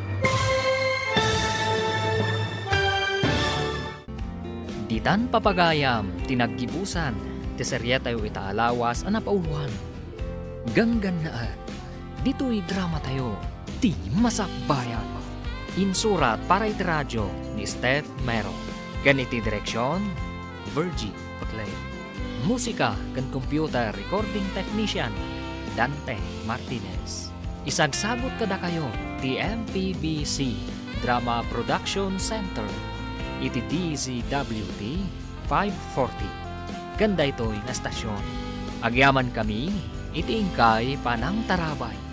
Ditan papagayam, tinaggibusan, ti serye tayo itaalawas a napauluan. Ganggan na at, dito'y drama tayo, ti masakbayan. Insurat para iti radyo ni Steph Mero. Ganiti direksyon, Virgie Putley. Musika kan computer recording technician, Dante Martinez. Isagsagot kada kayo, ti MPBC Drama Production Center. Iti DZWT 540. Ganda ito'y na stasyon. Agyaman kami, iti ingkay panang tarabay.